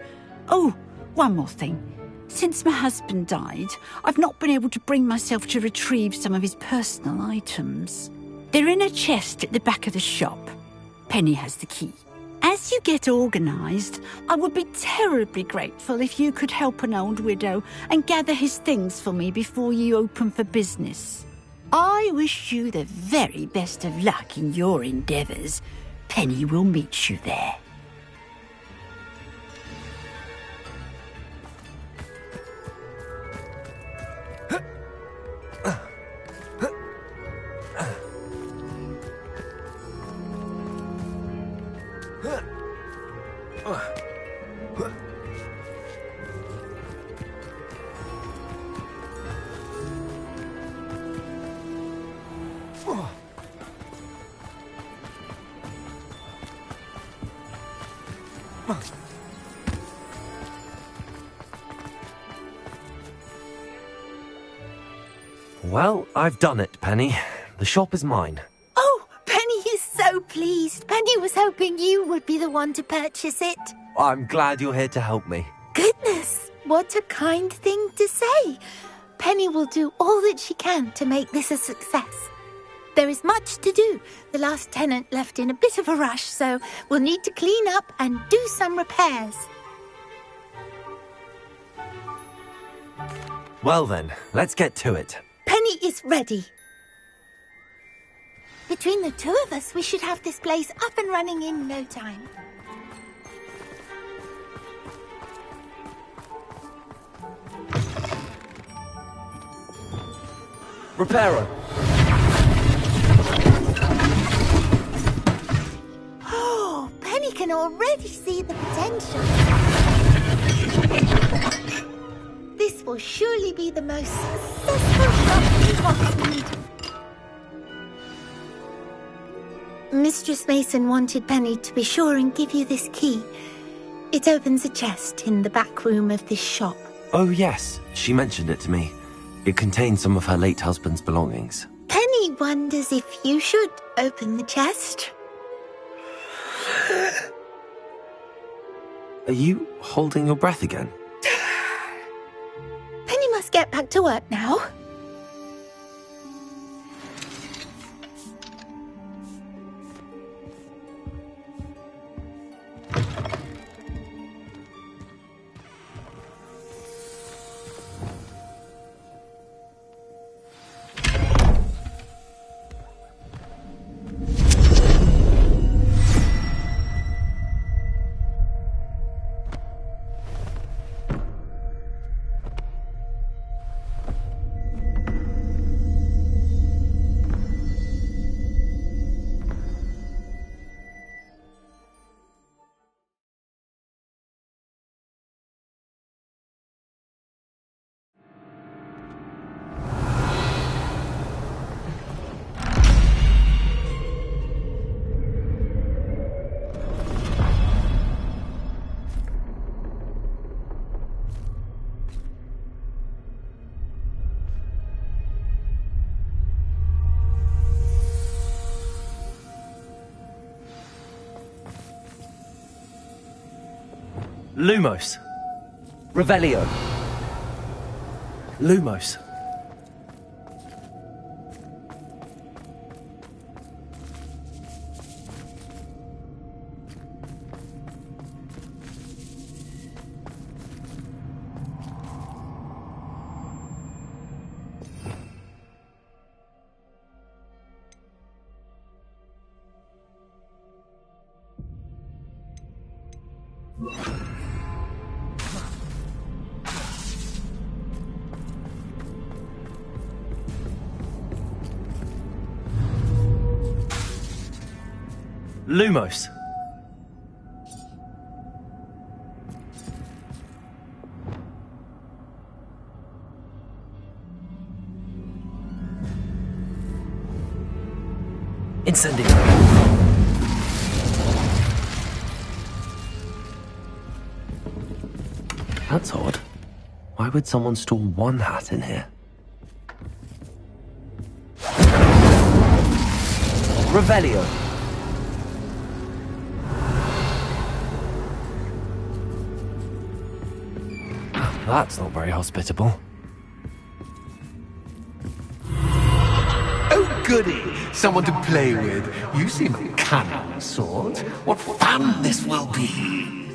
Oh, one more thing. Since my husband died, I've not been able to bring myself to retrieve some of his personal items. They're in a chest at the back of the shop. Penny has the key. As you get organised, I would be terribly grateful if you could help an old widow and gather his things for me before you open for business. I wish you the very best of luck in your endeavours. Penny will meet you there. Well, I've done it, Penny. The shop is mine. Oh, Penny is so pleased. Penny was hoping you would be the one to purchase it. I'm glad you're here to help me. Goodness, what a kind thing to say. Penny will do all that she can to make this a success. There is much to do. The last tenant left in a bit of a rush, so we'll need to clean up and do some repairs. Well then, let's get to it. Penny is ready. Between the two of us, we should have this place up and running in no time. Reparo. Oh, Penny can already see the potential. This will surely be the most successful shop in Hogsmeade. Mistress Mason wanted Penny to be sure and give you this key. It opens a chest in the back room of this shop. Oh yes, she mentioned it to me. It contains some of her late husband's belongings. Penny wonders if you should open the chest. Are you holding your breath again? Penny must get back to work now. Lumos. Revelio. Lumos. Lumos. Incendio. That's odd. Why would someone store one hat in here? Revelio. That's not very hospitable. Oh, goody! Someone to play with. You seem a cunning sort. What fun this will be!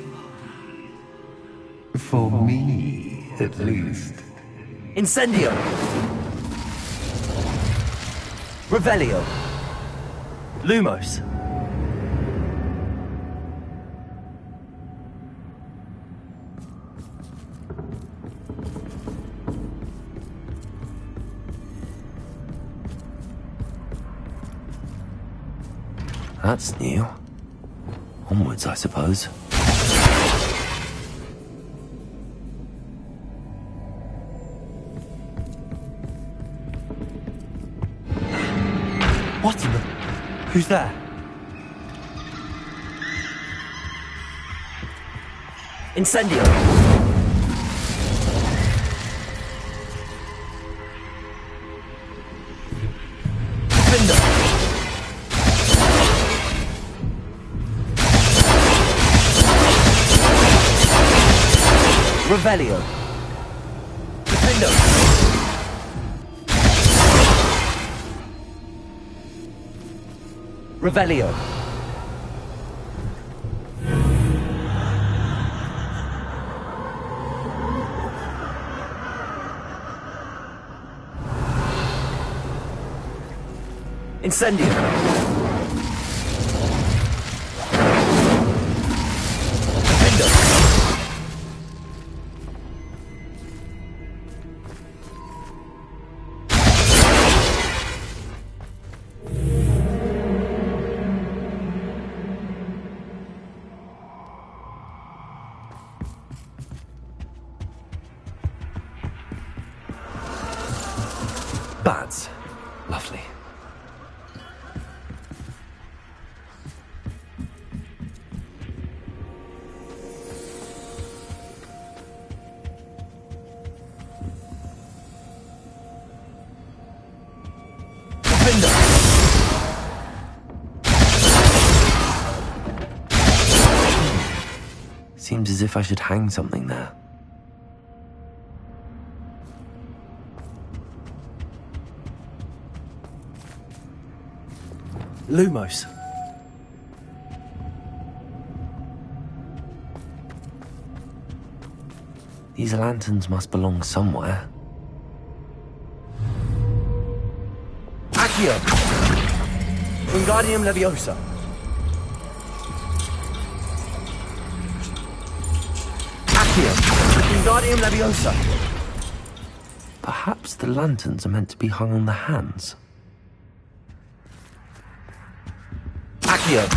For me, at least. Incendio! Revelio! Lumos! That's new. Onwards, I suppose. What in the... Who's there? Incendio! Defender! Revelio! Defender! Revelio! Incendio! Defender! Bats. Lovely. Seems as if I should hang something there. Lumos. These lanterns must belong somewhere. Accio! Wingardium Leviosa. Accio! Wingardium Leviosa. Perhaps the lanterns are meant to be hung on the hands. Accio!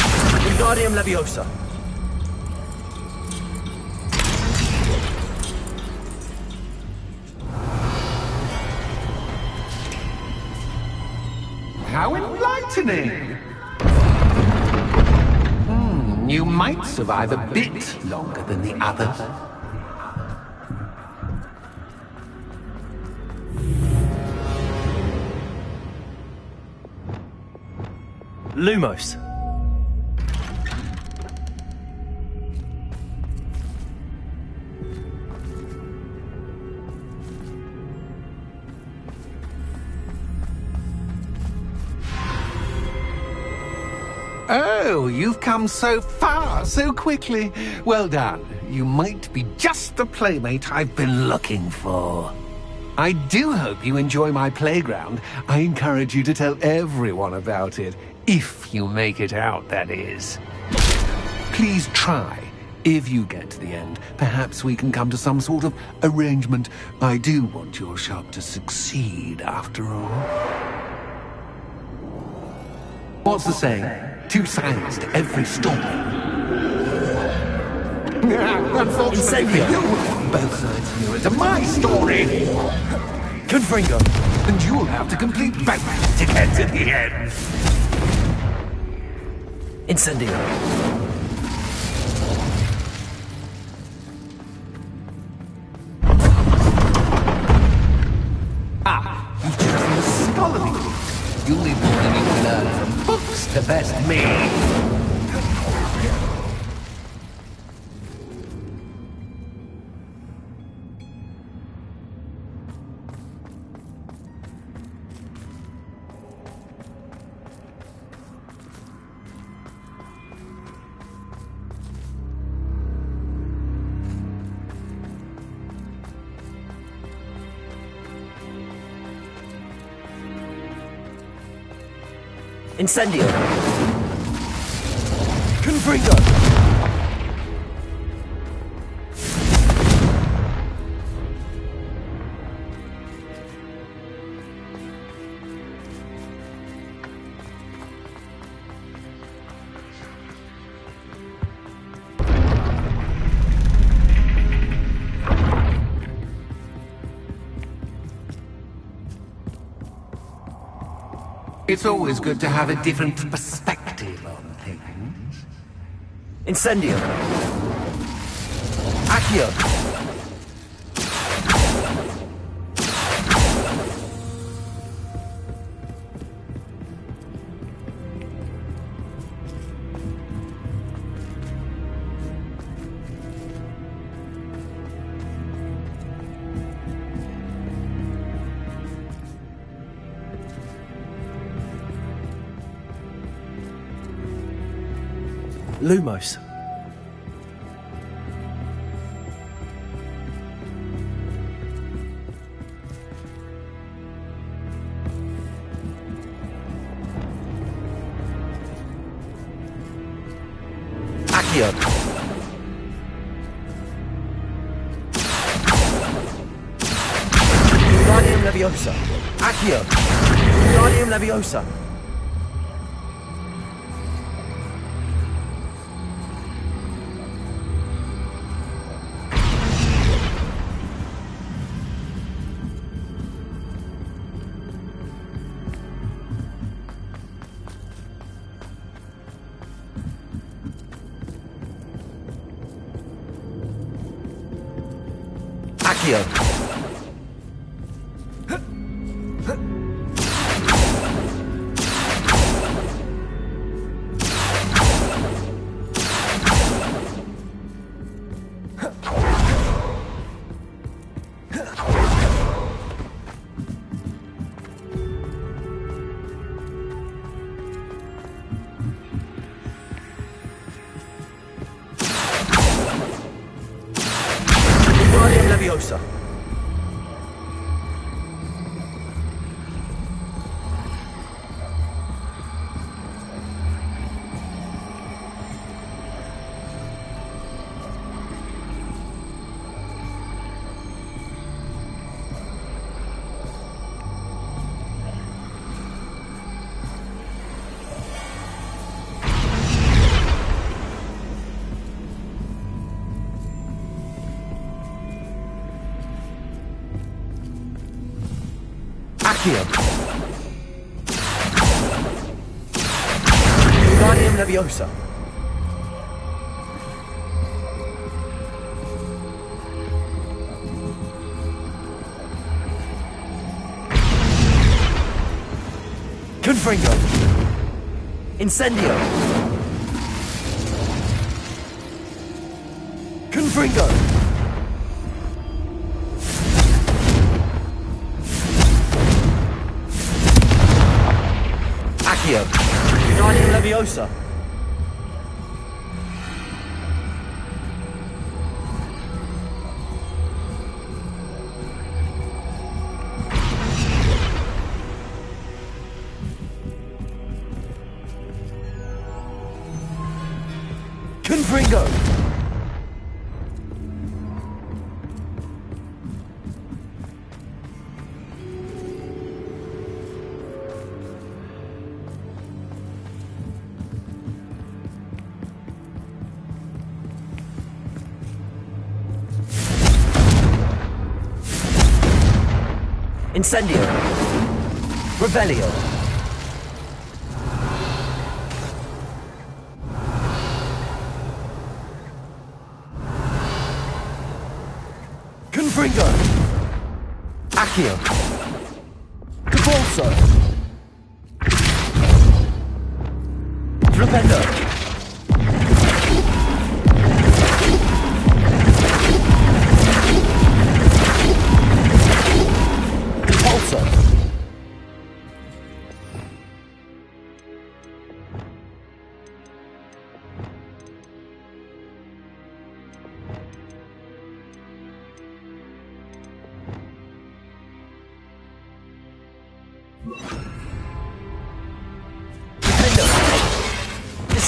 Wingardium Leviosa. How enlightening! You might survive a bit longer than the others. Lumos. Oh, you've come so far, so quickly. Well done. You might be just the playmate I've been looking for. I do hope you enjoy my playground. I encourage you to tell everyone about it. If you make it out, that is. Please try. If you get to the end, perhaps we can come to some sort of arrangement. I do want your shop to succeed, after all. What's the saying? Two sides to every story. Unfortunately for you, both sides mirror to my story. Confringo. And you'll have to complete both to get to the end. Incendio. You've chosen the scholarly route. You'll need more than you can learn from books to best me. Incendio! Confringo! It's always good to have a different perspective on things. Incendio! Accio! Lumos. Accio. Guardium Leviosa. Accio. Guardium Leviosa. Accio. Guardium Leviosa. Accio. Guardium Leviosa. Confringo. Incendio. Confringo. Accio. Guardium Leviosa. Confringo. Incendio. Revelio. Confringo. Accio. Cabalso. Flipendo. Cabalso.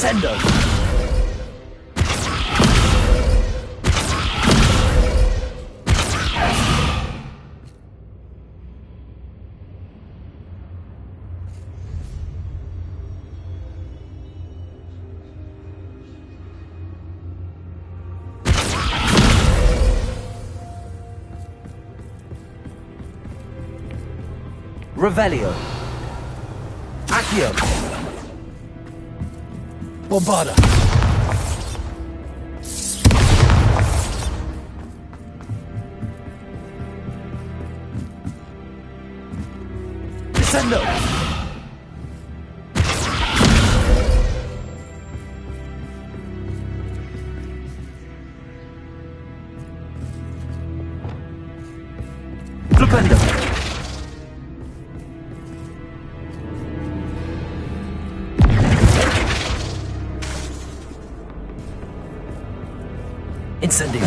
Descendo. Revelio. Accio. Bombarda. Descendo. Flipendo. Incendio.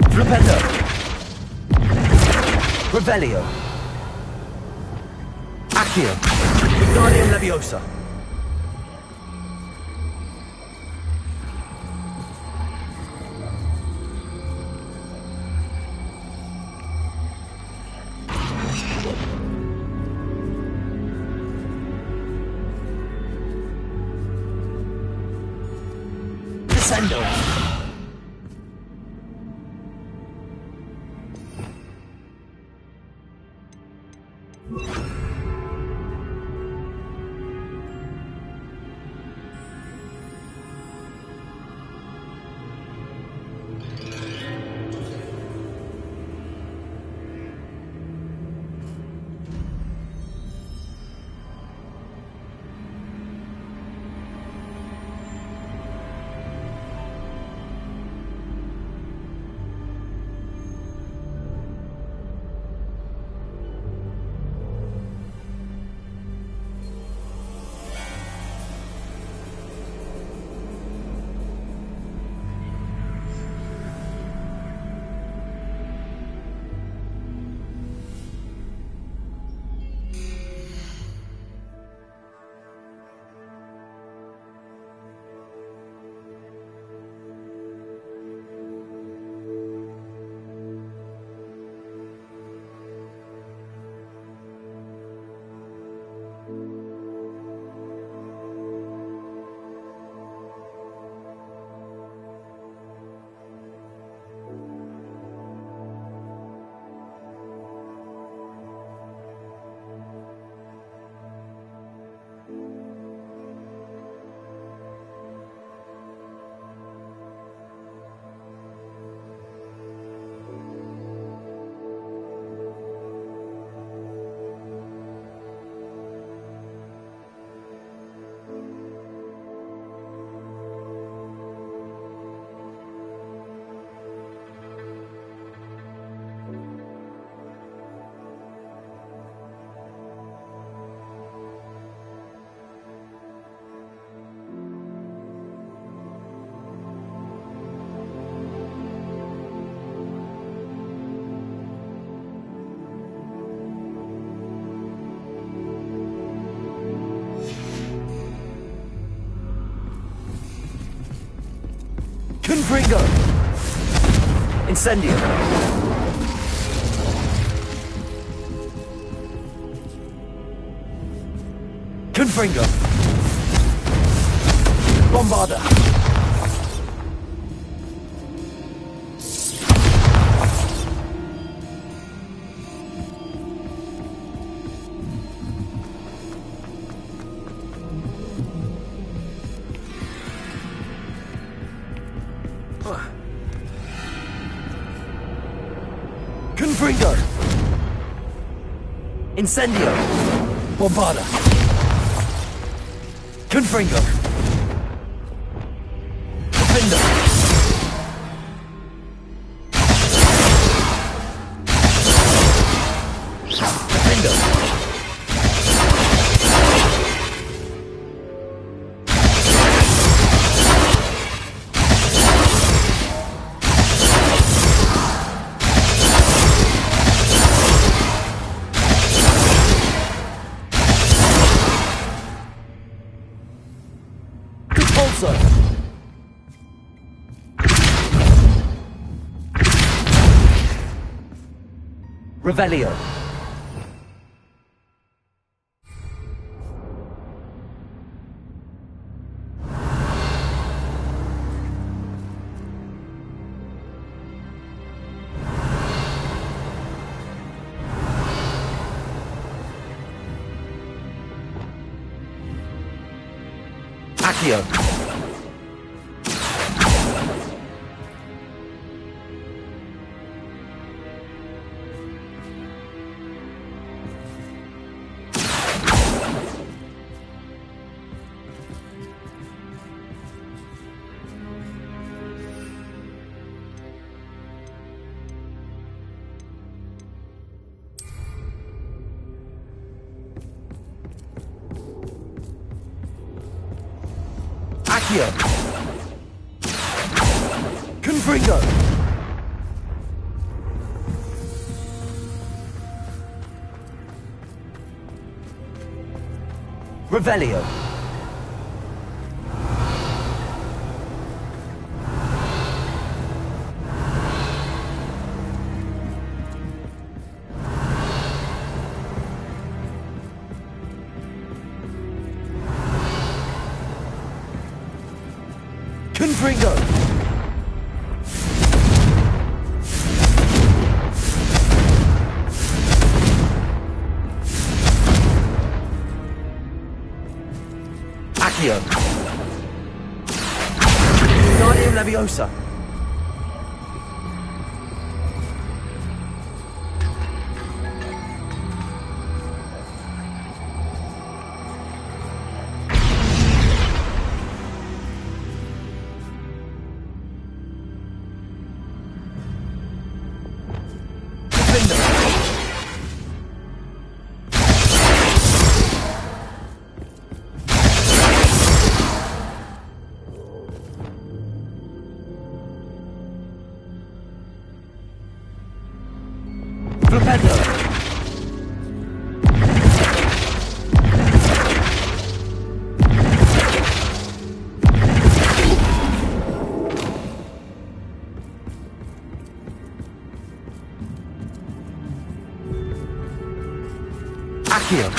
Flipendo. Revelio. Accio. Guardian Leviosa. Descendo. Confringo. Incendio. Confringo. Bombarda. Confringo. Incendio. Bombarda. Confringo. Defendo. Defendo. sir. Revelio. Accio. Accio. Confringo. Revelio. Confringo. Accio. Guardian Leviosa. Flipendo. Accio.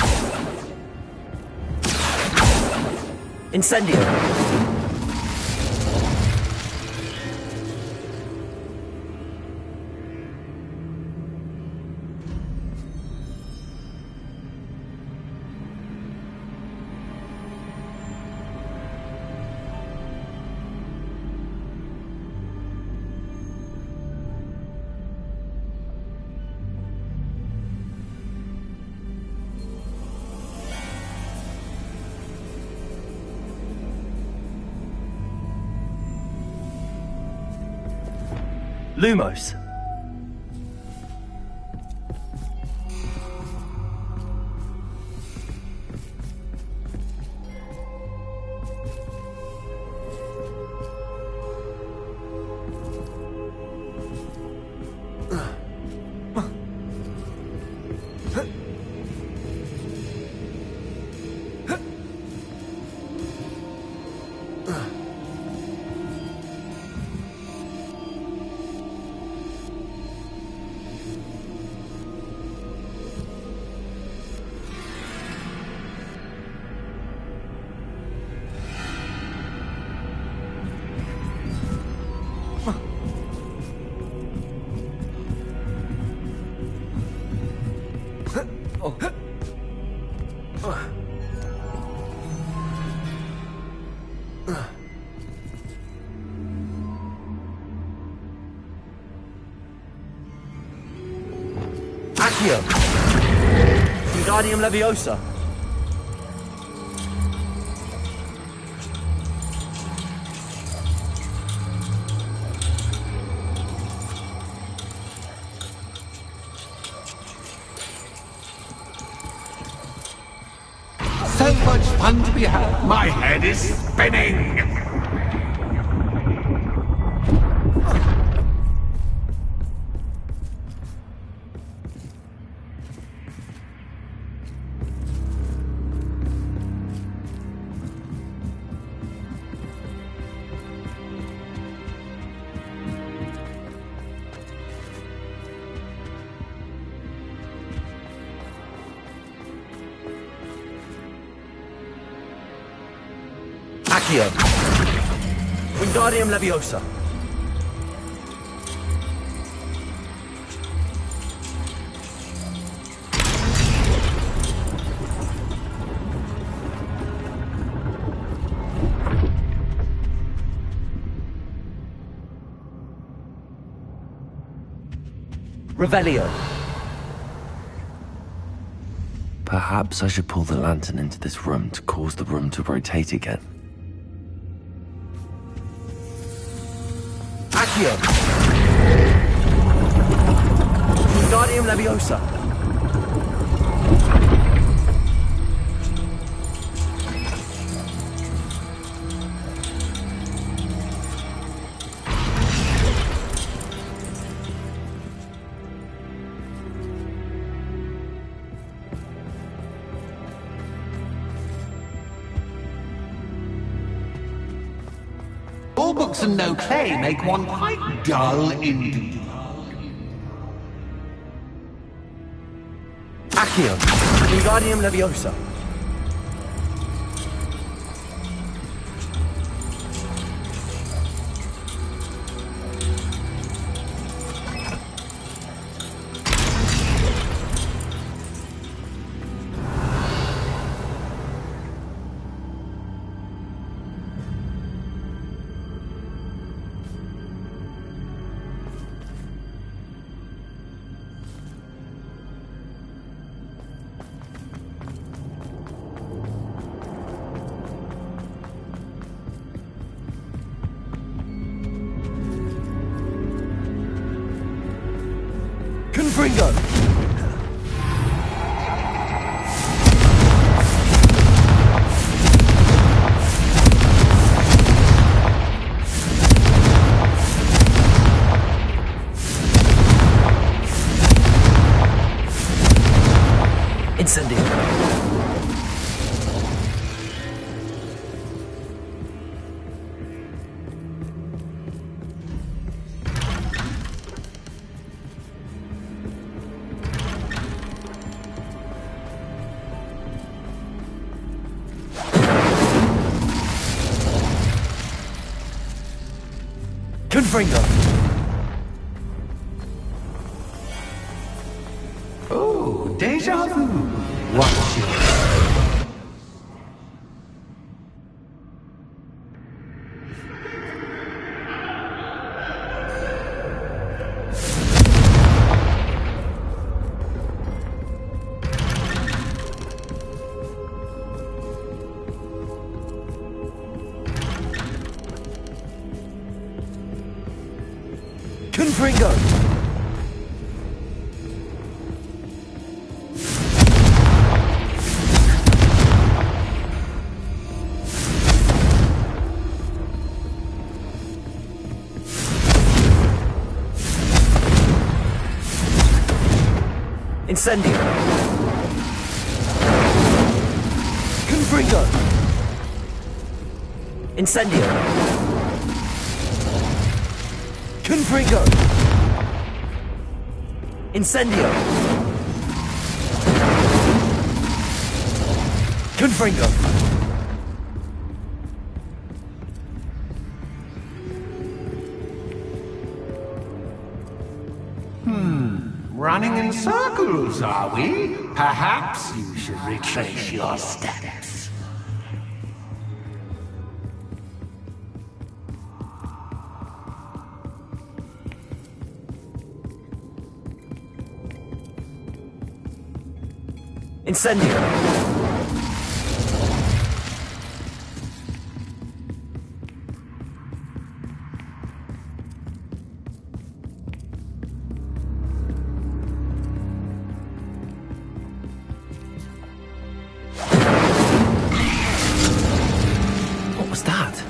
Incendio. Lumos. Accio. Wingardium Leviosa. So much fun to be had. My head is spinning. Accio. Wingardium Leviosa. Revelio. Perhaps I should pull the lantern into this room to cause the room to rotate again. Accio. Wingardium Leviosa. All books and no play make one quite dull indeed. Accio. Wingardium Leviosa. Confringo! Incendio! Confringo! Oh, deja vu. Watch you. Confringo! Incendio! Confringo! Incendio! Confringo! Incendio! Confringo! Running in circles, are we? Perhaps you should retrace your steps. Incendio! What was that?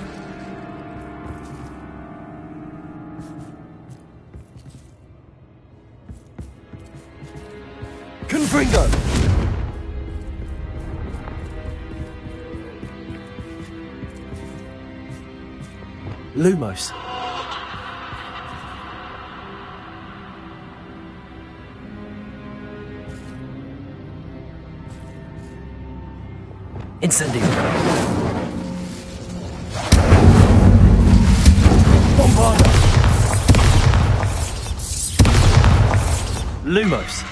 Confringo! Lumos. Incendio. Lumos.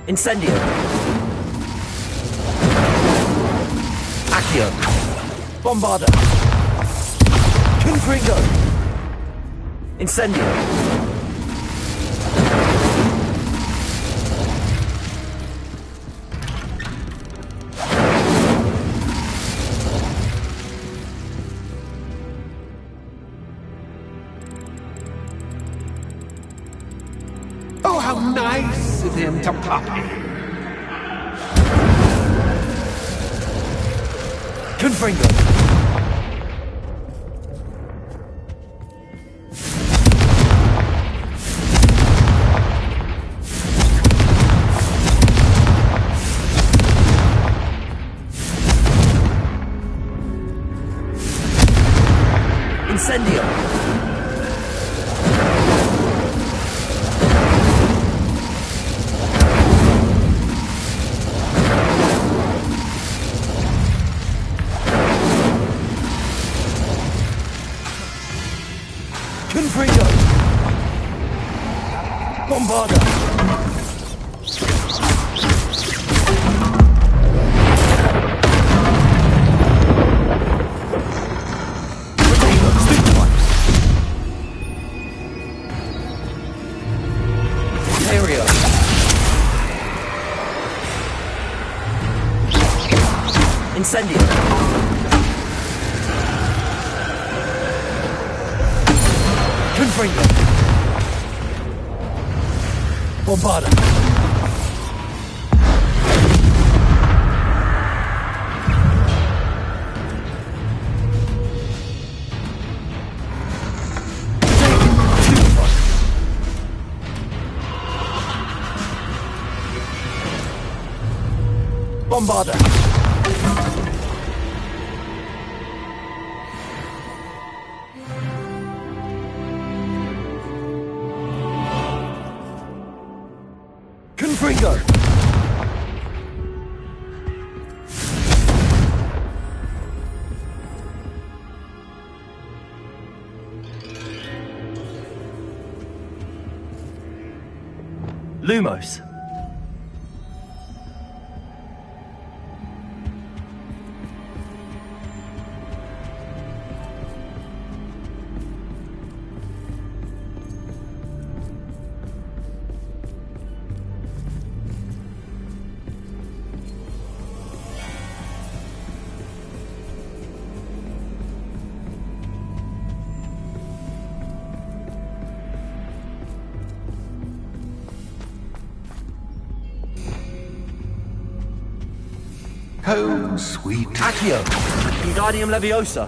Incendio. Accio. Bombarda. Confringo. Incendio. Oh, how nice of him to puppy. Confringo. Incendio. Confringo. Bombarda. Imperio. Incendio. Confringo. Bombarda. Bombarda. Confringo. Lumos. Oh, sweet. Accio. Wingardium Leviosa.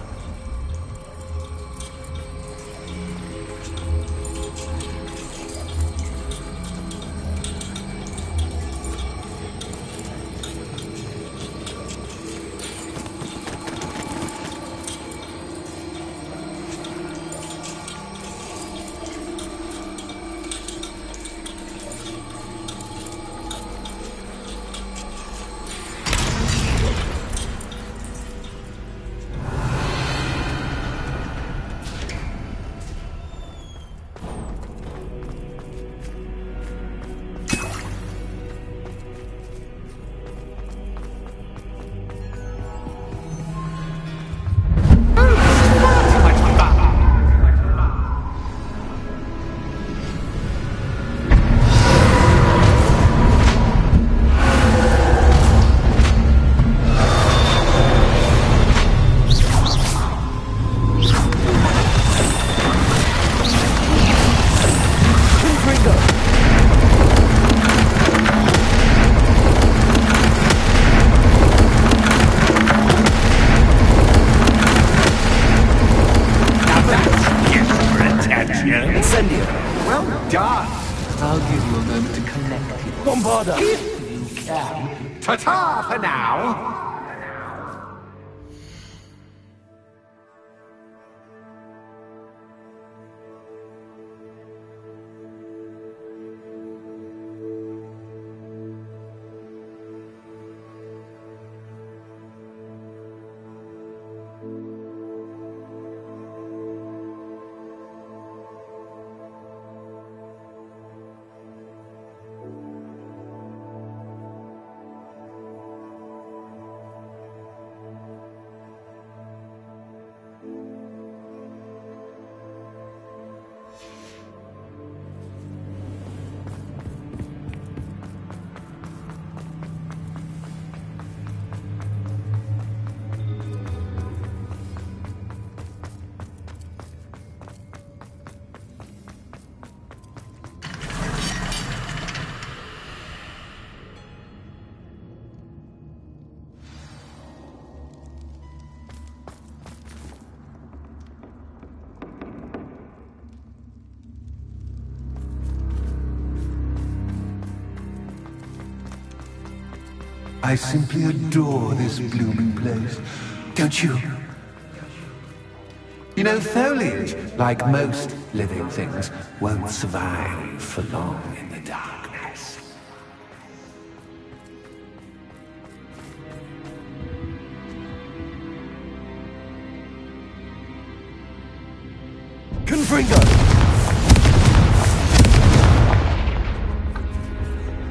Well done. I'll give you a moment to collect it. Bombarda! If you can. Ta-ta for now! I simply adore this blooming place, don't you? You know, foliage, like most living things, won't survive for long in the darkness. Confringo!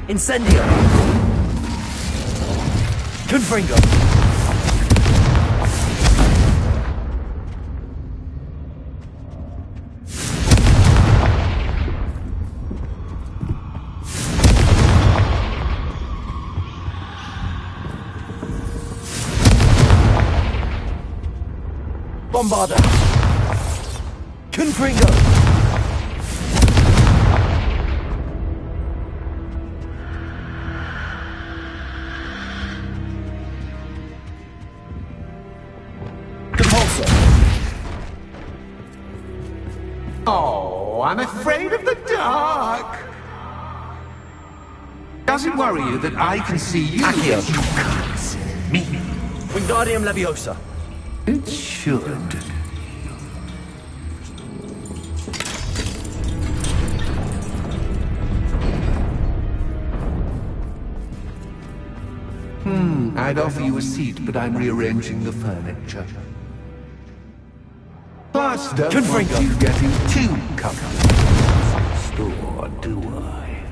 Incendio! Confringo! Bombarda! Confringo! Oh, I'm afraid of the dark. Does it worry you that I can see you? Accio. You can't see me. Wingardium Leviosa! It should. I'd offer you a seat, but I'm rearranging the furniture. Plus, don't want you getting too comfortable. Or do I?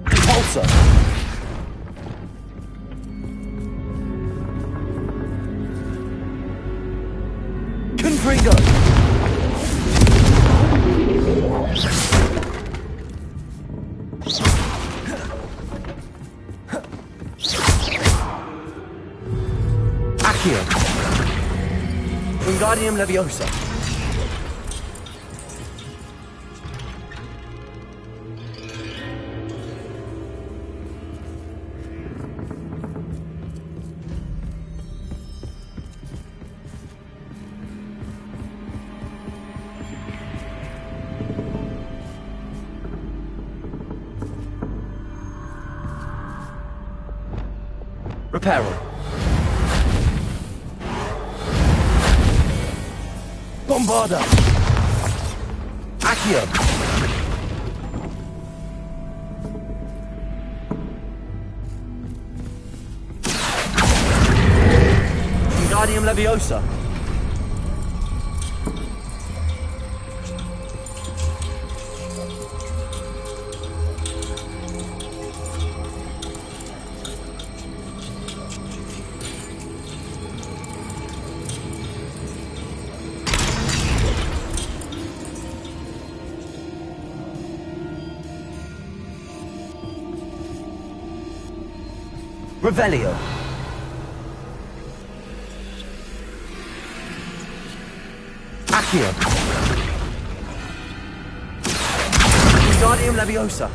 Repulsor! Confringo! Accio! Wingardium Leviosa! Reparo. Bombarda. Accio. Wingardium Leviosa. Revelio. Accio. Wingardium Leviosa.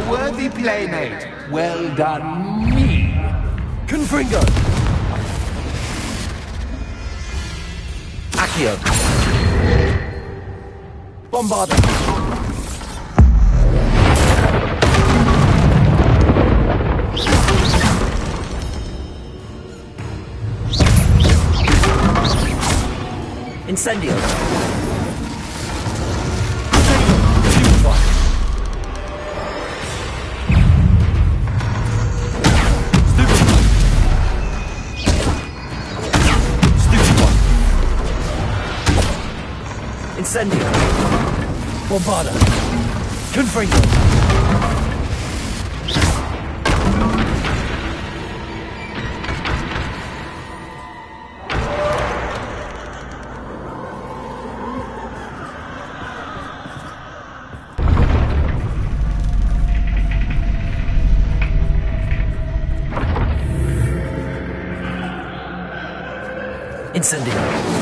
worthy playmate. Well done, me. Confringo. Accio. Bombarda. Incendio. Incendio. Bombarda. Confringo. Incendio.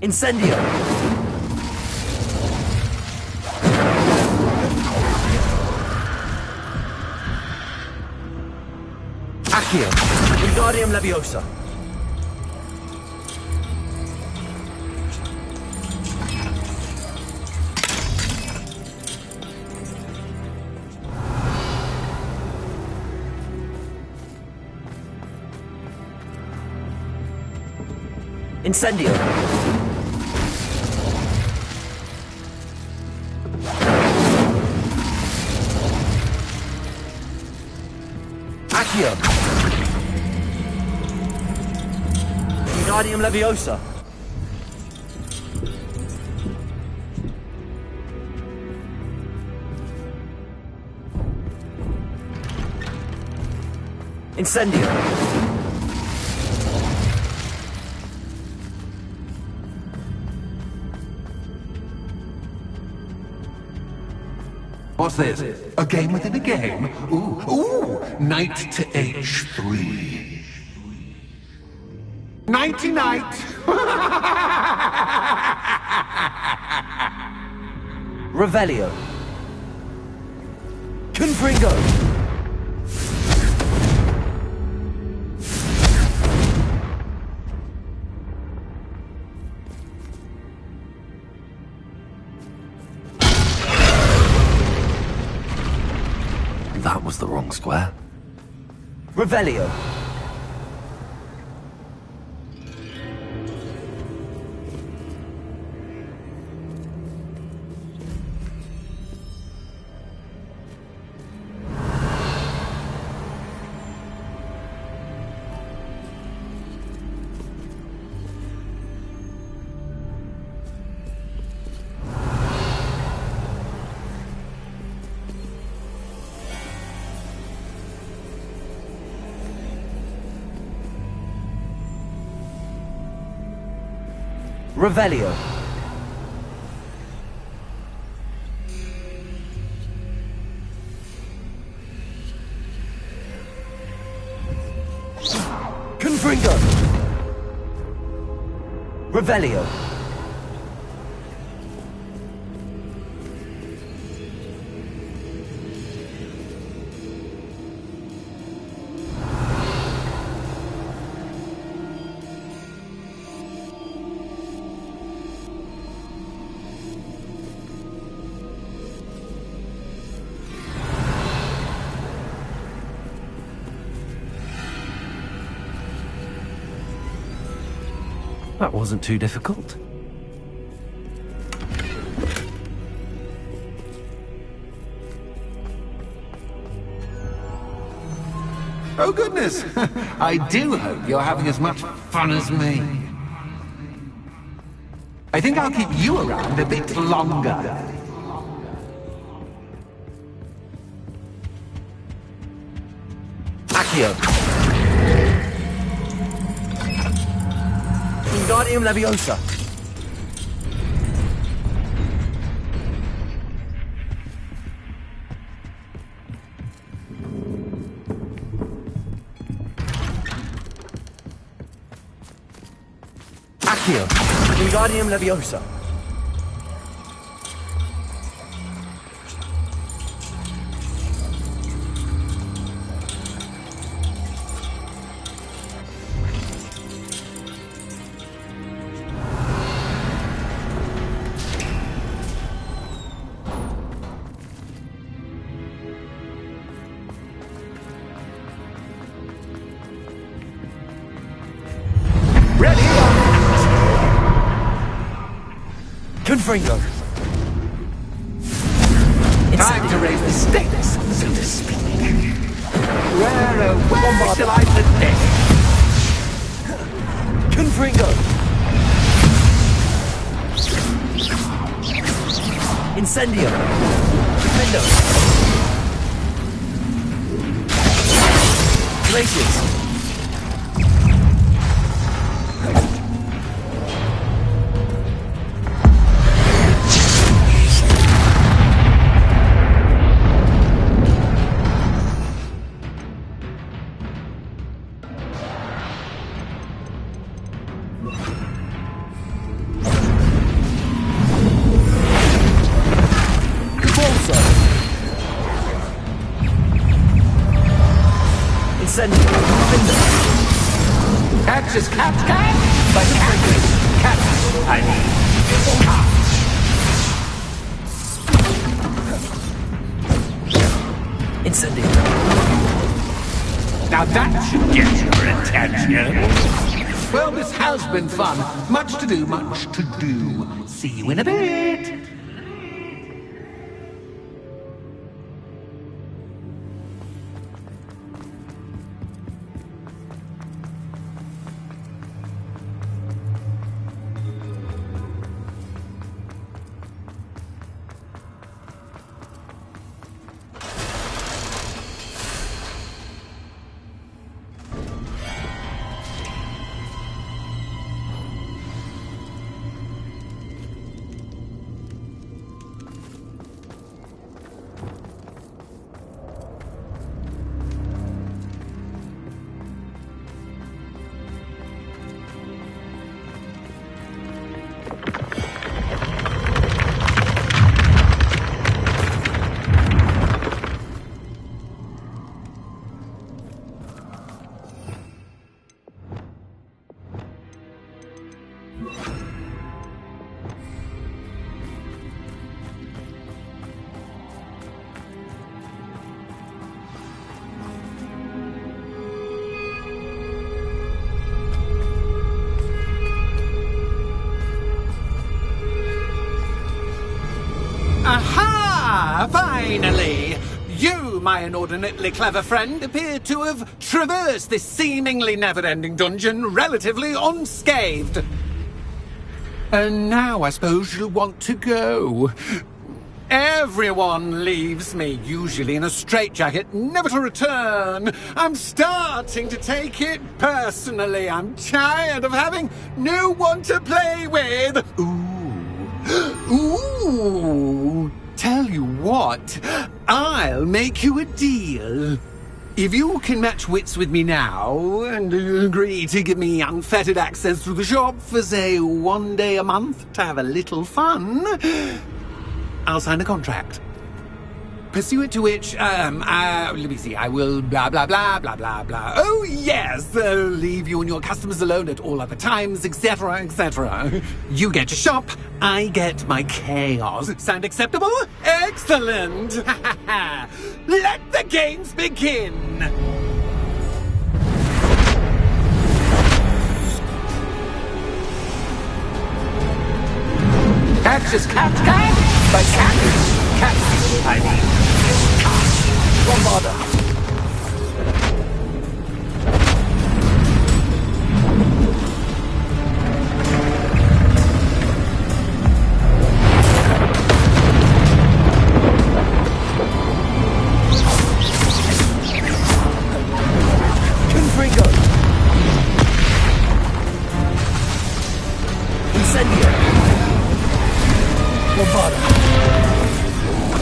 Incendio! Accio! Wingardium Leviosa! Incendio! Accio! Wingardium Leviosa! Incendio! What's this? A game within a game? Ooh, knight to h3. Nighty-night! Revelio. Confringo. That was the wrong square. Revelio. Revelio. Confringo. Revelio. That wasn't too difficult. Oh goodness! I do hope you're having as much fun as me. I think I'll keep you around a bit longer. Accio. Wingardium Leviosa. Accio. Wingardium Leviosa. Ready? Confringo. It's time to raise the stakes, so to speak. Where shall I put this? Confringo. Incendio. Defendo. Glaciers. Catch is cat, but cat is cat. I mean, Incendio. Now that should get your attention. Well, this has been fun. Much to do, much to do. See you in a bit. Aha! Finally! You, my inordinately clever friend, appear to have traversed this seemingly never-ending dungeon relatively unscathed. And now I suppose you'll want to go. Everyone leaves me, usually in a straitjacket, never to return. I'm starting to take it personally. I'm tired of having no one to play with. Ooh, tell you what, I'll make you a deal. If you can match wits with me now, and agree to give me unfettered access to the shop for, say, 1 day a month to have a little fun, I'll sign a contract. Pursuant to which, let me see, I will blah, blah, blah, blah, blah, blah. Oh, yes, leave you and your customers alone at all other times, etc., etc. You get to shop, I get my chaos. Sound acceptable? Excellent! Let the games begin! Catch is cat, but cat is cat. I mean, Bombarda. Bombada.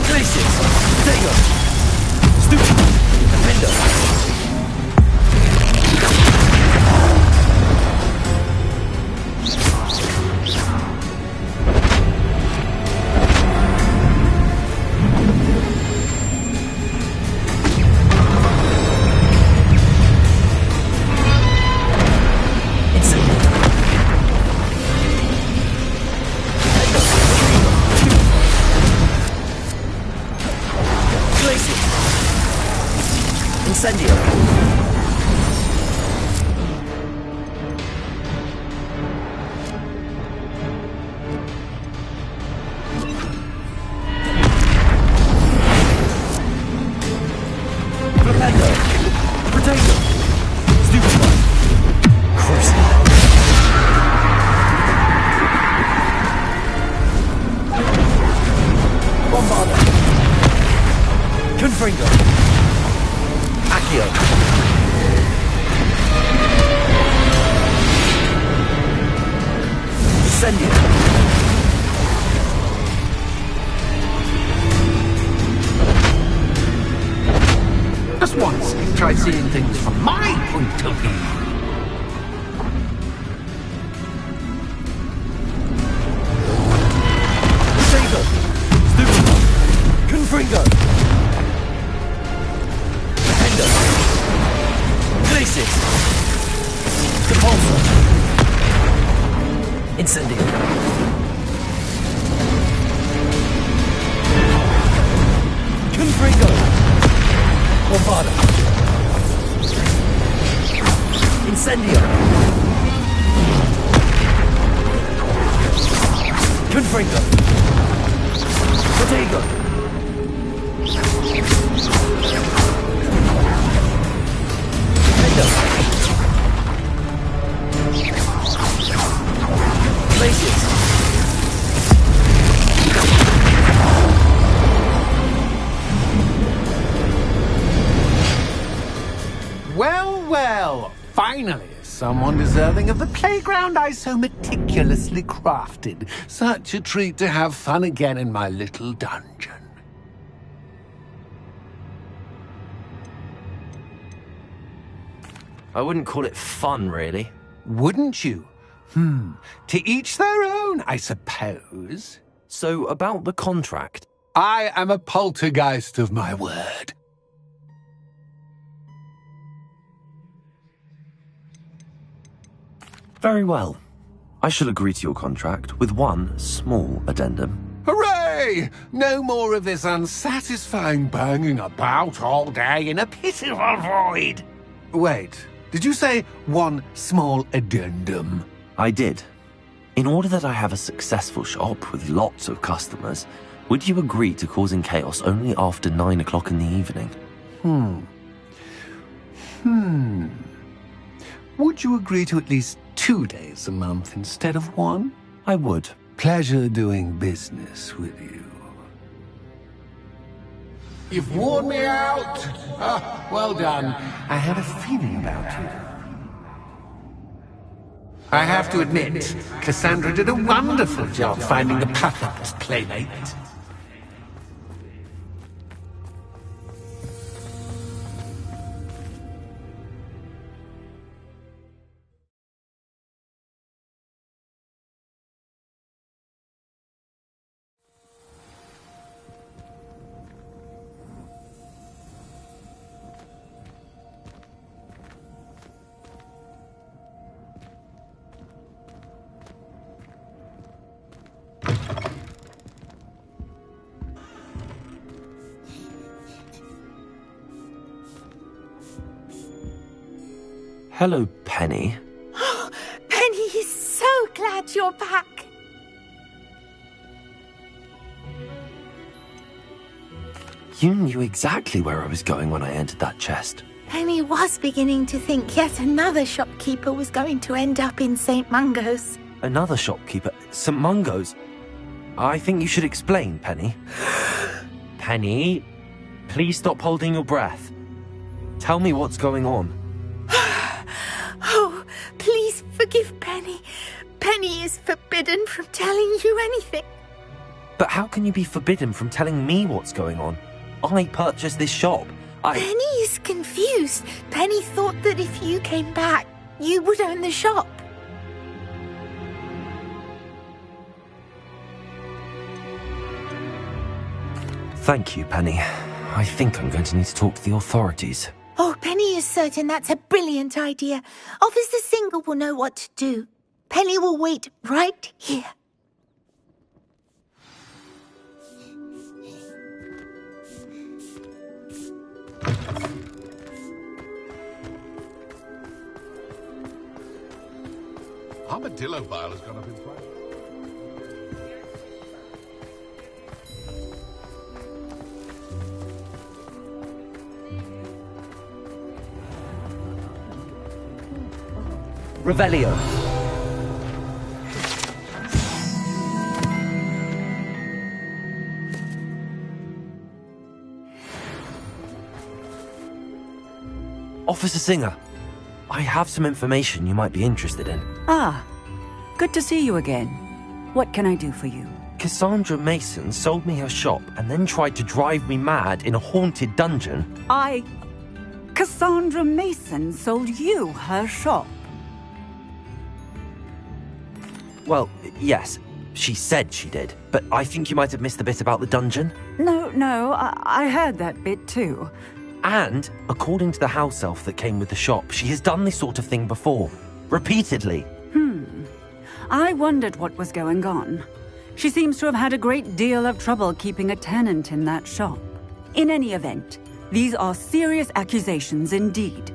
Glacius. Dagger. Stupid. Defender. Incendio. Flipendo. Potato. Stupid one. Cruising. Bombarder. Confringo. Accio. Incendio. Just once, try seeing things from my point of view. Sago. Stupid one. Confringo. Glacius! Depulsor! Incendio! Confringo! Bombada! Incendio! Confringo! Protego! Glacius. Well, well, finally, someone deserving of the playground I so meticulously crafted. Such a treat to have fun again in my little dungeon. I wouldn't call it fun, really. Wouldn't you? To each their own, I suppose. So, about the contract. I am a poltergeist of my word. Very well. I shall agree to your contract with one small addendum. Hooray! No more of this unsatisfying banging about all day in a pitiful void. Wait, did you say one small addendum? I did. In order that I have a successful shop with lots of customers, would you agree to causing chaos only after 9 o'clock in the evening? Would you agree to at least 2 days a month instead of 1? I would. Pleasure doing business with you. You've worn me out. Well done. I had a feeling about you. I have to admit, Cassandra did a wonderful job finding the perfect playmate. Hello, Penny. Penny is so glad you're back. You knew exactly where I was going when I entered that chest. Penny was beginning to think yet another shopkeeper was going to end up in St. Mungo's. Another shopkeeper? St. Mungo's? I think you should explain, Penny. Penny, please stop holding your breath. Tell me what's going on. Oh, please forgive Penny. Penny is forbidden from telling you anything. But how can you be forbidden from telling me what's going on? I purchased this shop. Penny is confused. Penny thought that if you came back, you would own the shop. Thank you, Penny. I think I'm going to need to talk to the authorities. Oh, Penny is certain that's a brilliant idea. Officer Singer will know what to do. Penny will wait right here. Armadillo Vile has gone up in price. Revelio. Officer Singer, I have some information you might be interested in. Ah, good to see you again. What can I do for you? Cassandra Mason sold me her shop and then tried to drive me mad in a haunted dungeon. Cassandra Mason sold you her shop? Well, yes, she said she did, but I think you might have missed the bit about the dungeon. No, I heard that bit too. And, according to the house elf that came with the shop, she has done this sort of thing before. Repeatedly. I wondered what was going on. She seems to have had a great deal of trouble keeping a tenant in that shop. In any event, these are serious accusations indeed.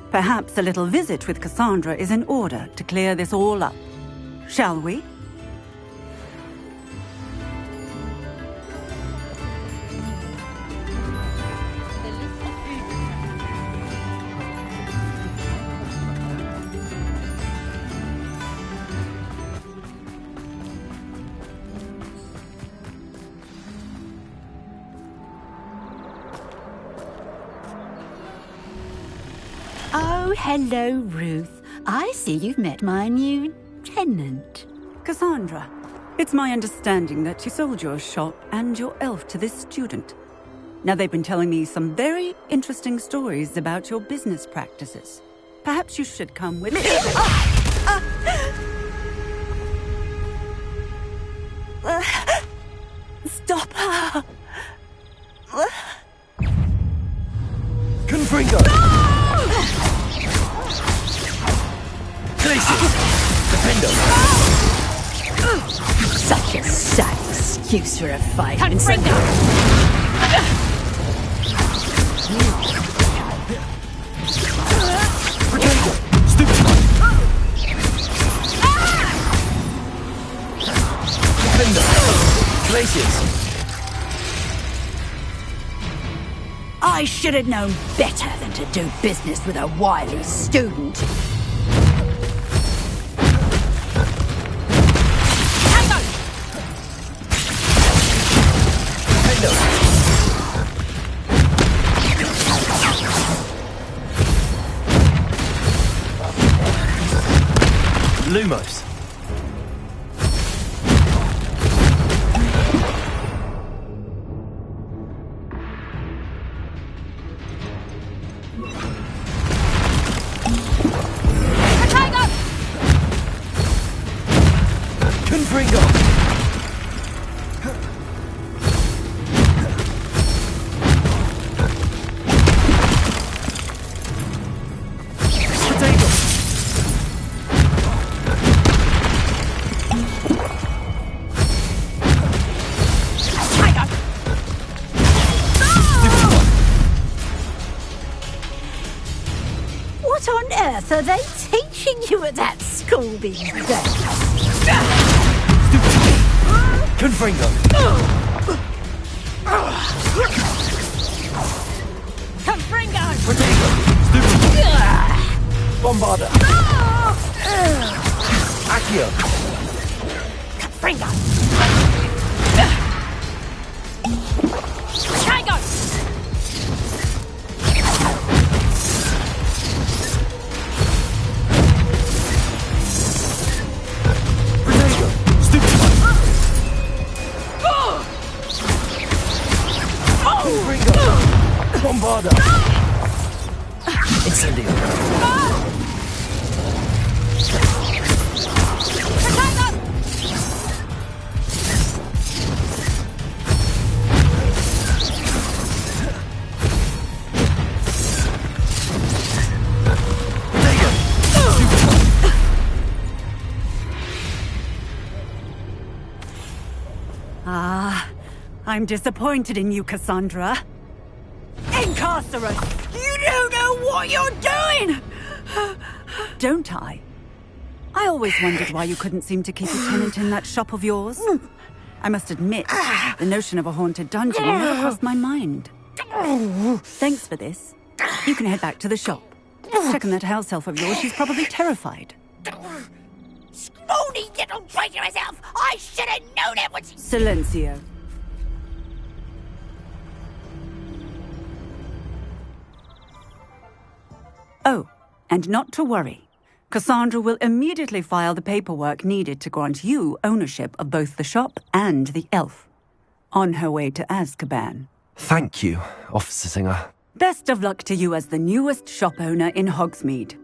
Perhaps a little visit with Cassandra is in order to clear this all up. Shall we? Oh, hello, Ruth. I see you've met my new tenant. Cassandra, it's my understanding that you sold your shop and your elf to this student. Now, they've been telling me some very interesting stories about your business practices. Perhaps you should come with me. Stop her! Confringo! Defendo! Such a sad excuse for a fight. Confringo! Glaciers! I should have known better than to do business with a wily student. Lumos. Confringo. What on earth are they teaching you at that school these days? Confringo. Confringo! Protego. Bombarda. Accio. Confringo! Tiger! Protego. Stupid. Bombarda! Incendio! I'm disappointed in you, Cassandra. Incarcerate! You don't know what you're doing! Don't I? I always wondered why you couldn't seem to keep a tenant in that shop of yours. I must admit, the notion of a haunted dungeon never crossed my mind. Thanks for this. You can head back to the shop. Check on that house elf of yours, she's probably terrified. Scrawny little traitorous elf! I should have known it was... Silencio. Oh, and not to worry. Cassandra will immediately file the paperwork needed to grant you ownership of both the shop and the elf. On her way to Azkaban. Thank you, Officer Singer. Best of luck to you as the newest shop owner in Hogsmeade.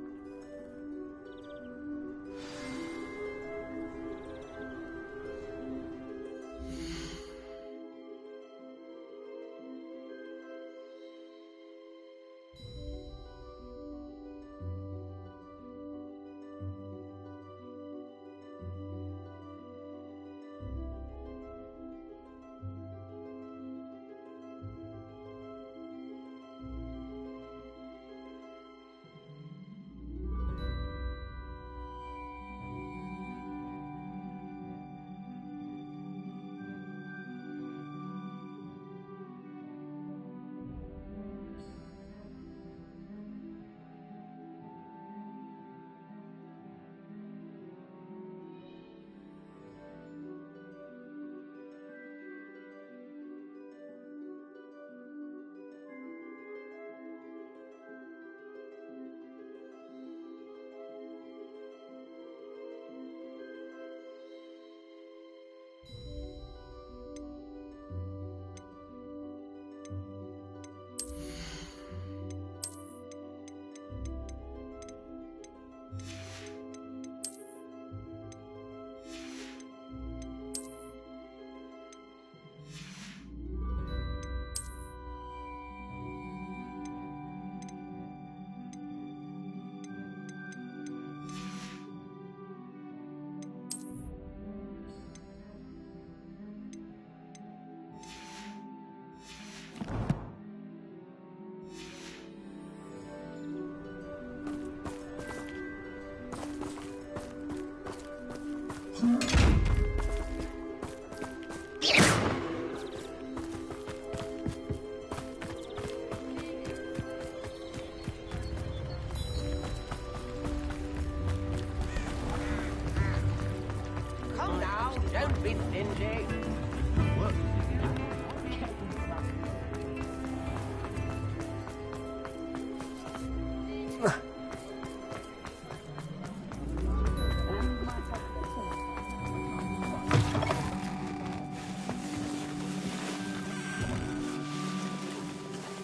Don't be stingy.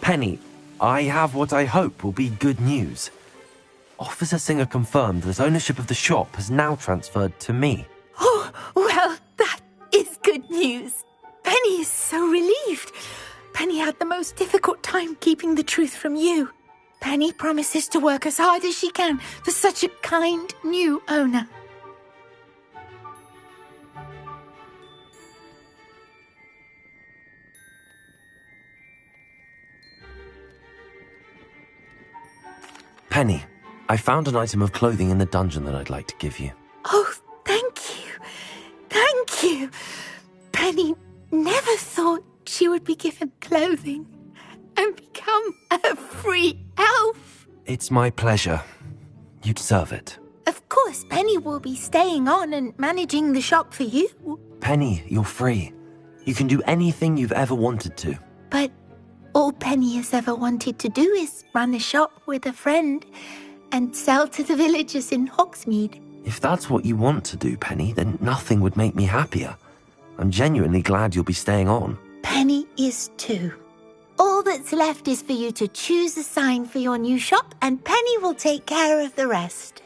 Penny, I have what I hope will be good news. Officer Singer confirmed that ownership of the shop has now transferred to me. Oh, well, that is good news. Penny is so relieved. Penny had the most difficult time keeping the truth from you. Penny promises to work as hard as she can for such a kind new owner. Penny, I found an item of clothing in the dungeon that I'd like to give you. Oh, thank you. Thank you. Penny never thought she would be given clothing and become a free elf. It's my pleasure. You deserve it. Of course, Penny will be staying on and managing the shop for you. Penny, you're free. You can do anything you've ever wanted to. But all Penny has ever wanted to do is run a shop with a friend and sell to the villagers in Hogsmeade. If that's what you want to do, Penny, then nothing would make me happier. I'm genuinely glad you'll be staying on. Penny is too. All that's left is for you to choose a sign for your new shop, and Penny will take care of the rest.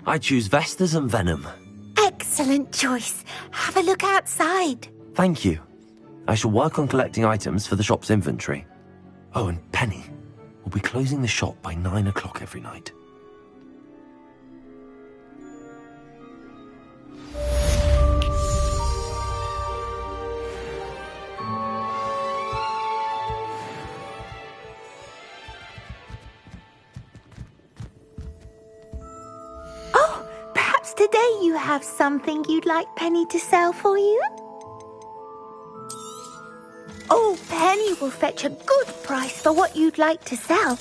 I choose Vestas and Venom. Excellent choice. Have a look outside. Thank you. I shall work on collecting items for the shop's inventory. Oh, and Penny. We'll be closing the shop by 9 o'clock every night. Today you have something you'd like Penny to sell for you? Oh, Penny will fetch a good price for what you'd like to sell.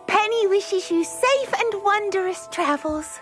Penny wishes you safe and wondrous travels.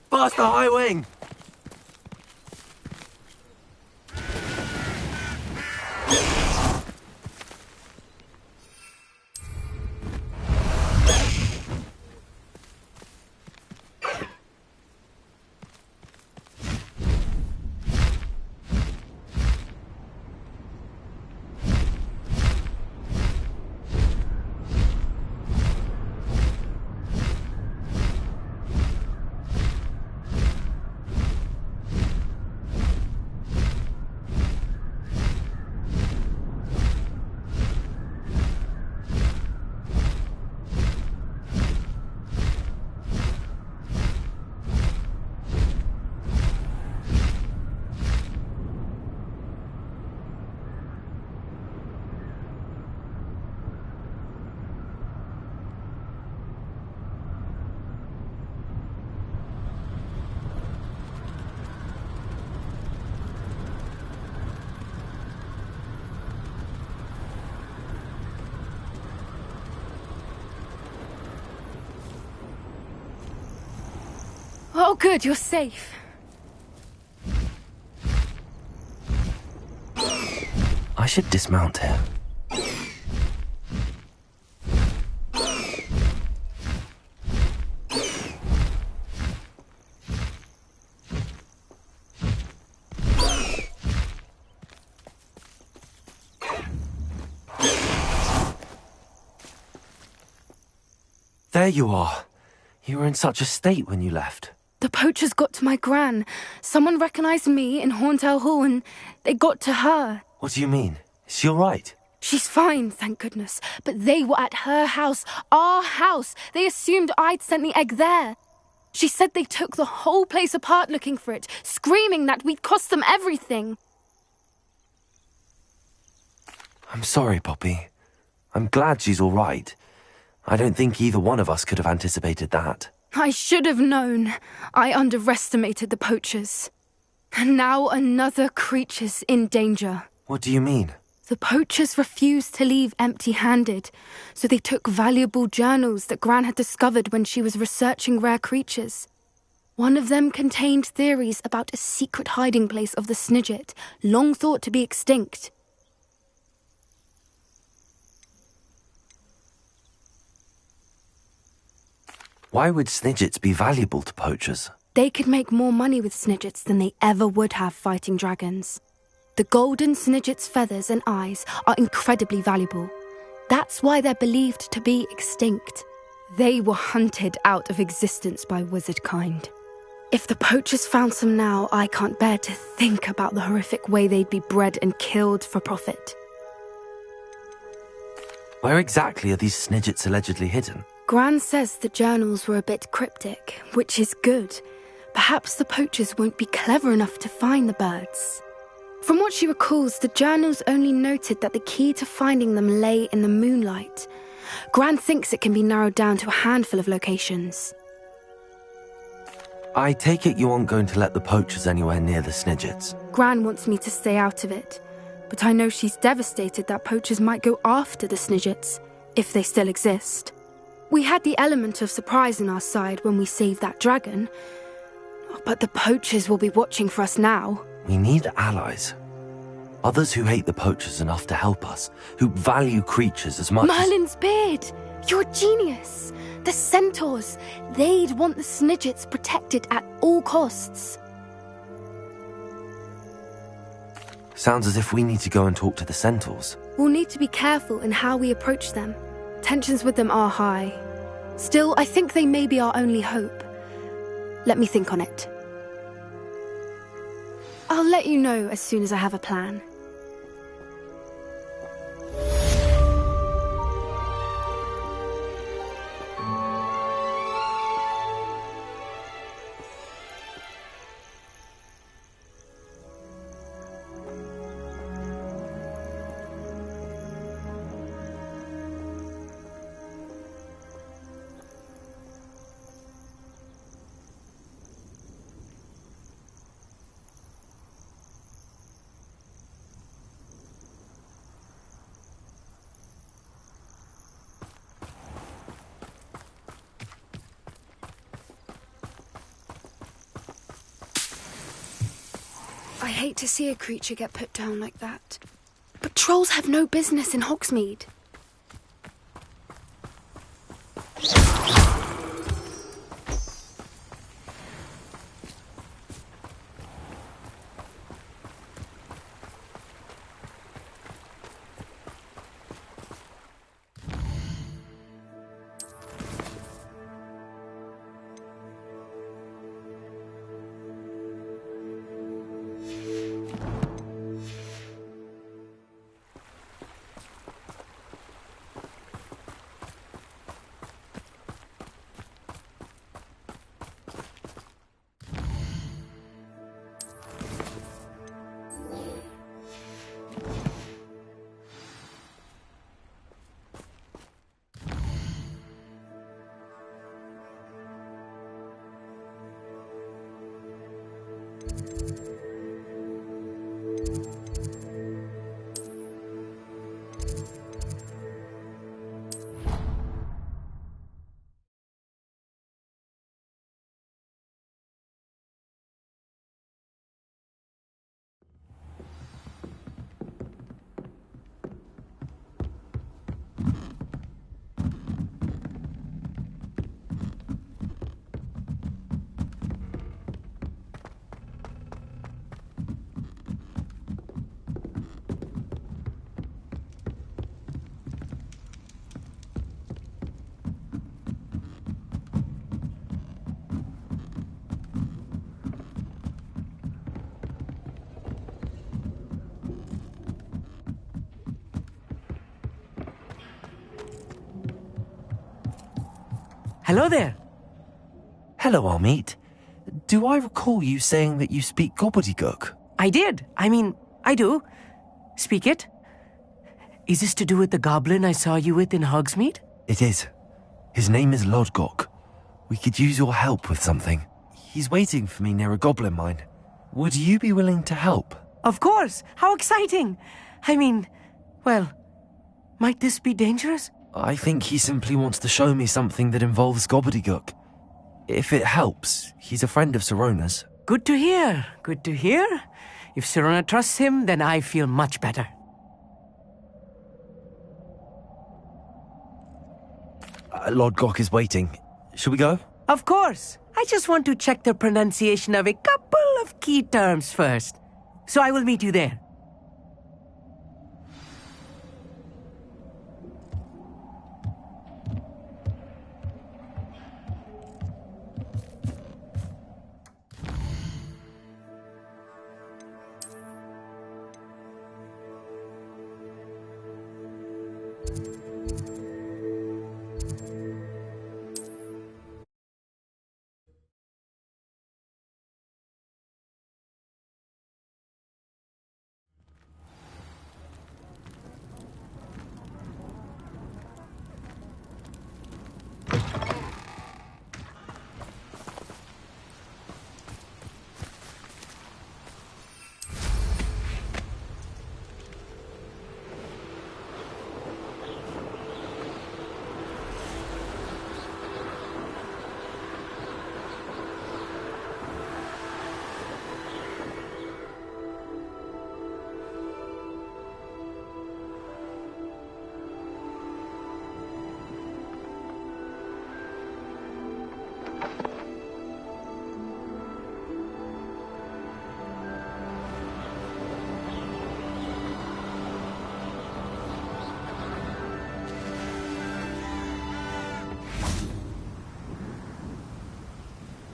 Faster, High Wing! Oh, good, you're safe. I should dismount here. There you are. You were in such a state when you left. The poachers got to my gran. Someone recognized me in Horntail Hall and they got to her. What do you mean? Is she all right? She's fine, thank goodness. But they were at her house, our house. They assumed I'd sent the egg there. She said they took the whole place apart looking for it, screaming that we'd cost them everything. I'm sorry, Poppy. I'm glad she's all right. I don't think either one of us could have anticipated that. I should have known. I underestimated the poachers. And now another creature's in danger. What do you mean? The poachers refused to leave empty-handed, so they took valuable journals that Gran had discovered when she was researching rare creatures. One of them contained theories about a secret hiding place of the Snidget, long thought to be extinct. Why would Snidgets be valuable to poachers? They could make more money with Snidgets than they ever would have fighting dragons. The golden Snidget's feathers and eyes are incredibly valuable. That's why they're believed to be extinct. They were hunted out of existence by wizard kind. If the poachers found some now, I can't bear to think about the horrific way they'd be bred and killed for profit. Where exactly are these Snidgets allegedly hidden? Gran says the journals were a bit cryptic, which is good. Perhaps the poachers won't be clever enough to find the birds. From what she recalls, the journals only noted that the key to finding them lay in the moonlight. Gran thinks it can be narrowed down to a handful of locations. I take it you aren't going to let the poachers anywhere near the Snidgets. Gran wants me to stay out of it, but I know she's devastated that poachers might go after the Snidgets, if they still exist. We had the element of surprise on our side when we saved that dragon, but the poachers will be watching for us now. We need allies. Others who hate the poachers enough to help us, who value creatures as much Merlin's beard! You're a genius! The centaurs! They'd want the Snidgets protected at all costs. Sounds as if we need to go and talk to the centaurs. We'll need to be careful in how we approach them. Tensions with them are high. Still, I think they may be our only hope. Let me think on it. I'll let you know as soon as I have a plan. I hate to see a creature get put down like that. But trolls have no business in Hogsmeade. Hello there. Hello, Amit. Do I recall you saying that you speak gobbledygook? I did. I do. Speak it. Is this to do with the goblin I saw you with in Hogsmeade? It is. His name is Lodgok. We could use your help with something. He's waiting for me near a goblin mine. Would you be willing to help? Of course. How exciting. Well, might this be dangerous? I think he simply wants to show me something that involves gobbledygook. If it helps, he's a friend of Sirona's. Good to hear. Good to hear. If Sirona trusts him, then I feel much better. Lodgok is waiting. Shall we go? Of course. I just want to check the pronunciation of a couple of key terms first. So I will meet you there.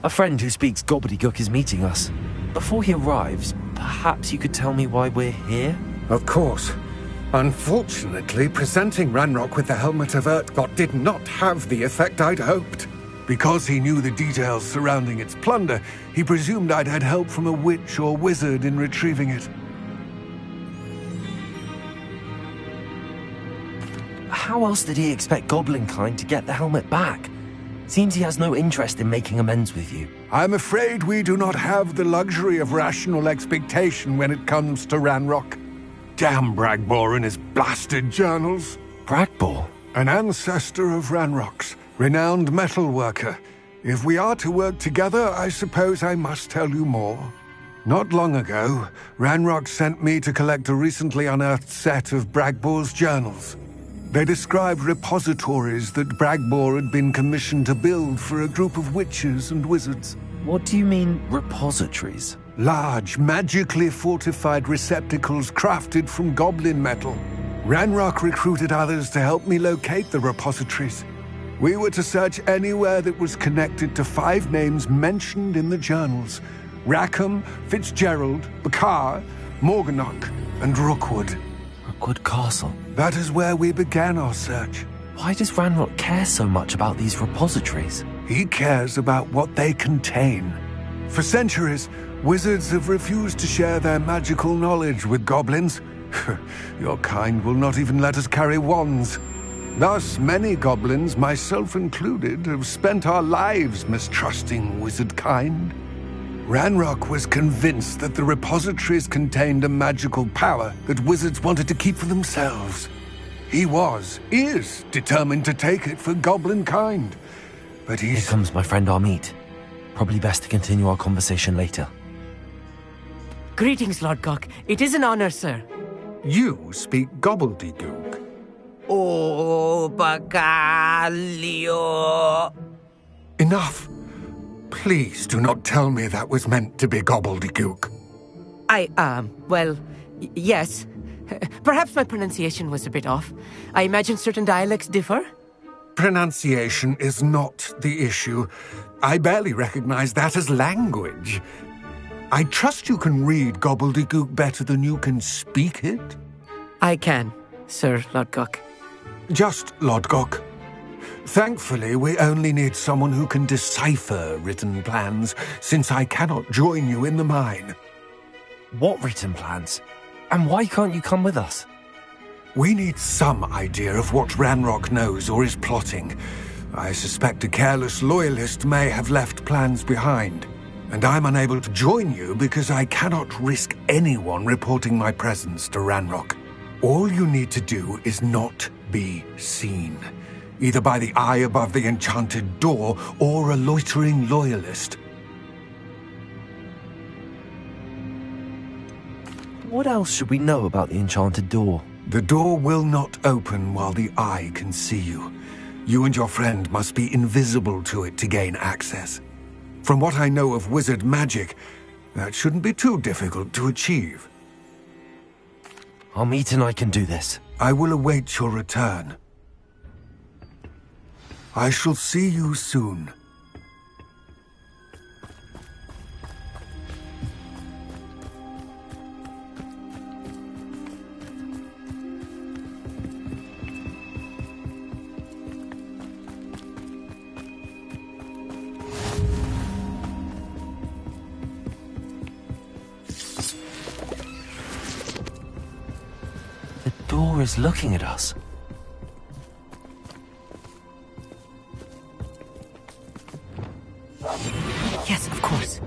A friend who speaks gobbledygook is meeting us. Before he arrives, perhaps you could tell me why we're here? Of course. Unfortunately, presenting Ranrock with the Helmet of Urtkot did not have the effect I'd hoped. Because he knew the details surrounding its plunder, he presumed I'd had help from a witch or wizard in retrieving it. How else did he expect Goblinkind to get the helmet back? Seems he has no interest in making amends with you. I'm afraid we do not have the luxury of rational expectation when it comes to Ranrock. Damn Bragbor and his blasted journals. Bragbor? An ancestor of Ranrock's, renowned metalworker. If we are to work together, I suppose I must tell you more. Not long ago, Ranrock sent me to collect a recently unearthed set of Bragbor's journals. They described repositories that Bragbor had been commissioned to build for a group of witches and wizards. What do you mean, repositories? Large, magically fortified receptacles crafted from goblin metal. Ranrock recruited others to help me locate the repositories. We were to search anywhere that was connected to 5 names mentioned in the journals: Rackham, Fitzgerald, Bakar, Morganach, and Rookwood. Rookwood Castle? That is where we began our search. Why does Ranrock care so much about these repositories? He cares about what they contain. For centuries, wizards have refused to share their magical knowledge with goblins. Your kind will not even let us carry wands. Thus, many goblins, myself included, have spent our lives mistrusting wizard kind. Ranrock was convinced that the repositories contained a magical power that wizards wanted to keep for themselves. He is determined to take it for goblin kind. But Here comes my friend Amit. Probably best to continue our conversation later. Greetings, Lodgok. It is an honor, sir. You speak gobbledygook. Oh, Bagalio. Enough. Please do not tell me that was meant to be gobbledygook. Yes. Perhaps my pronunciation was a bit off. I imagine certain dialects differ. Pronunciation is not the issue. I barely recognize that as language. I trust you can read gobbledygook better than you can speak it? I can, Sir Lodgok. Just Lodgok. Thankfully, we only need someone who can decipher written plans, since I cannot join you in the mine. What written plans? And why can't you come with us? We need some idea of what Ranrock knows or is plotting. I suspect a careless loyalist may have left plans behind. And I'm unable to join you because I cannot risk anyone reporting my presence to Ranrock. All you need to do is not be seen, either by the eye above the enchanted door or a loitering loyalist. What else should we know about the enchanted door? The door will not open while the eye can see you. You and your friend must be invisible to it to gain access. From what I know of wizard magic, that shouldn't be too difficult to achieve. I'll meet and I can do this. I will await your return. I shall see you soon. The door is looking at us. Yes, of course.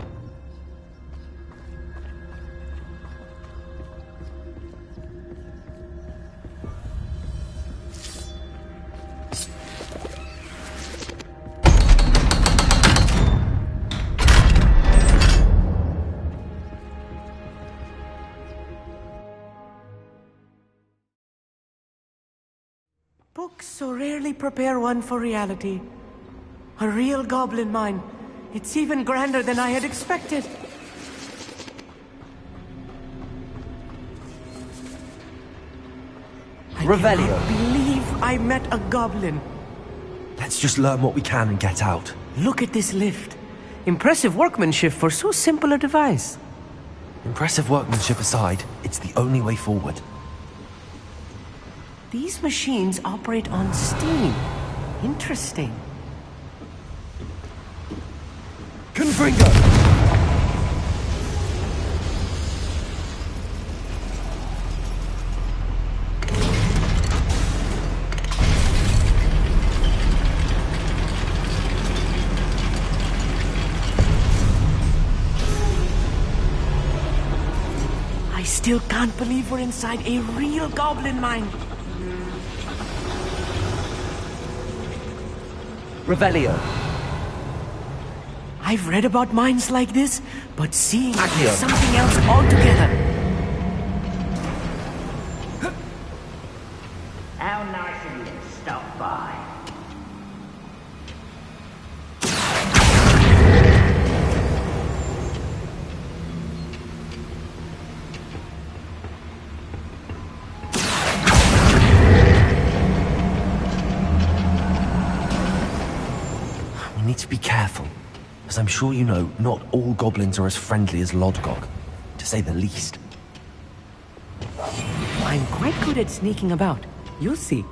Books so rarely prepare one for reality. A real goblin mine. It's even grander than I had expected. Revelio. I cannot believe I met a goblin. Let's just learn what we can and get out. Look at this lift. Impressive workmanship for so simple a device. Impressive workmanship aside, it's the only way forward. These machines operate on steam. Interesting. Confringo! I still can't believe we're inside a real goblin mine. Revelio. I've read about mines like this, but seeing it is something else altogether. How nice of you to stop by. We need to be careful. As I'm sure you know, not all goblins are as friendly as Lodgok, to say the least. I'm quite good at sneaking about. You'll see.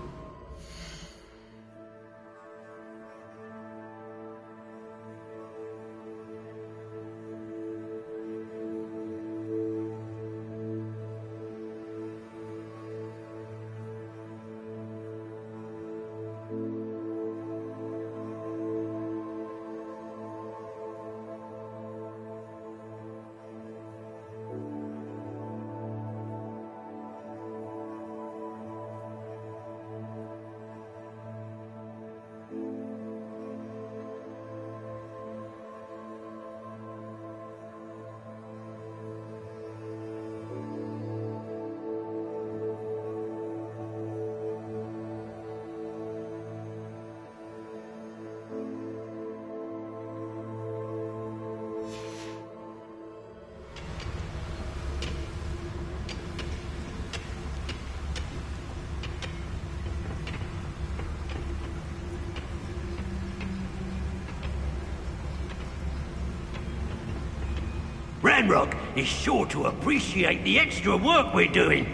Ranrock is sure to appreciate the extra work we're doing.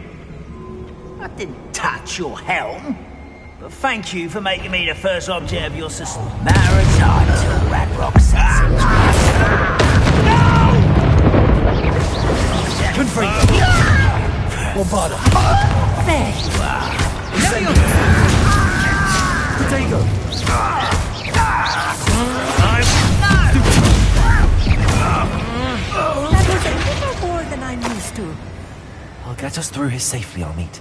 I didn't touch your helm. Thank you for making me the first object of your matter of time till Radrock sets it. No! Confront. One bottom. There you are. There you go. That was a little more than I'm used to. I'll get us through here safely, Amit.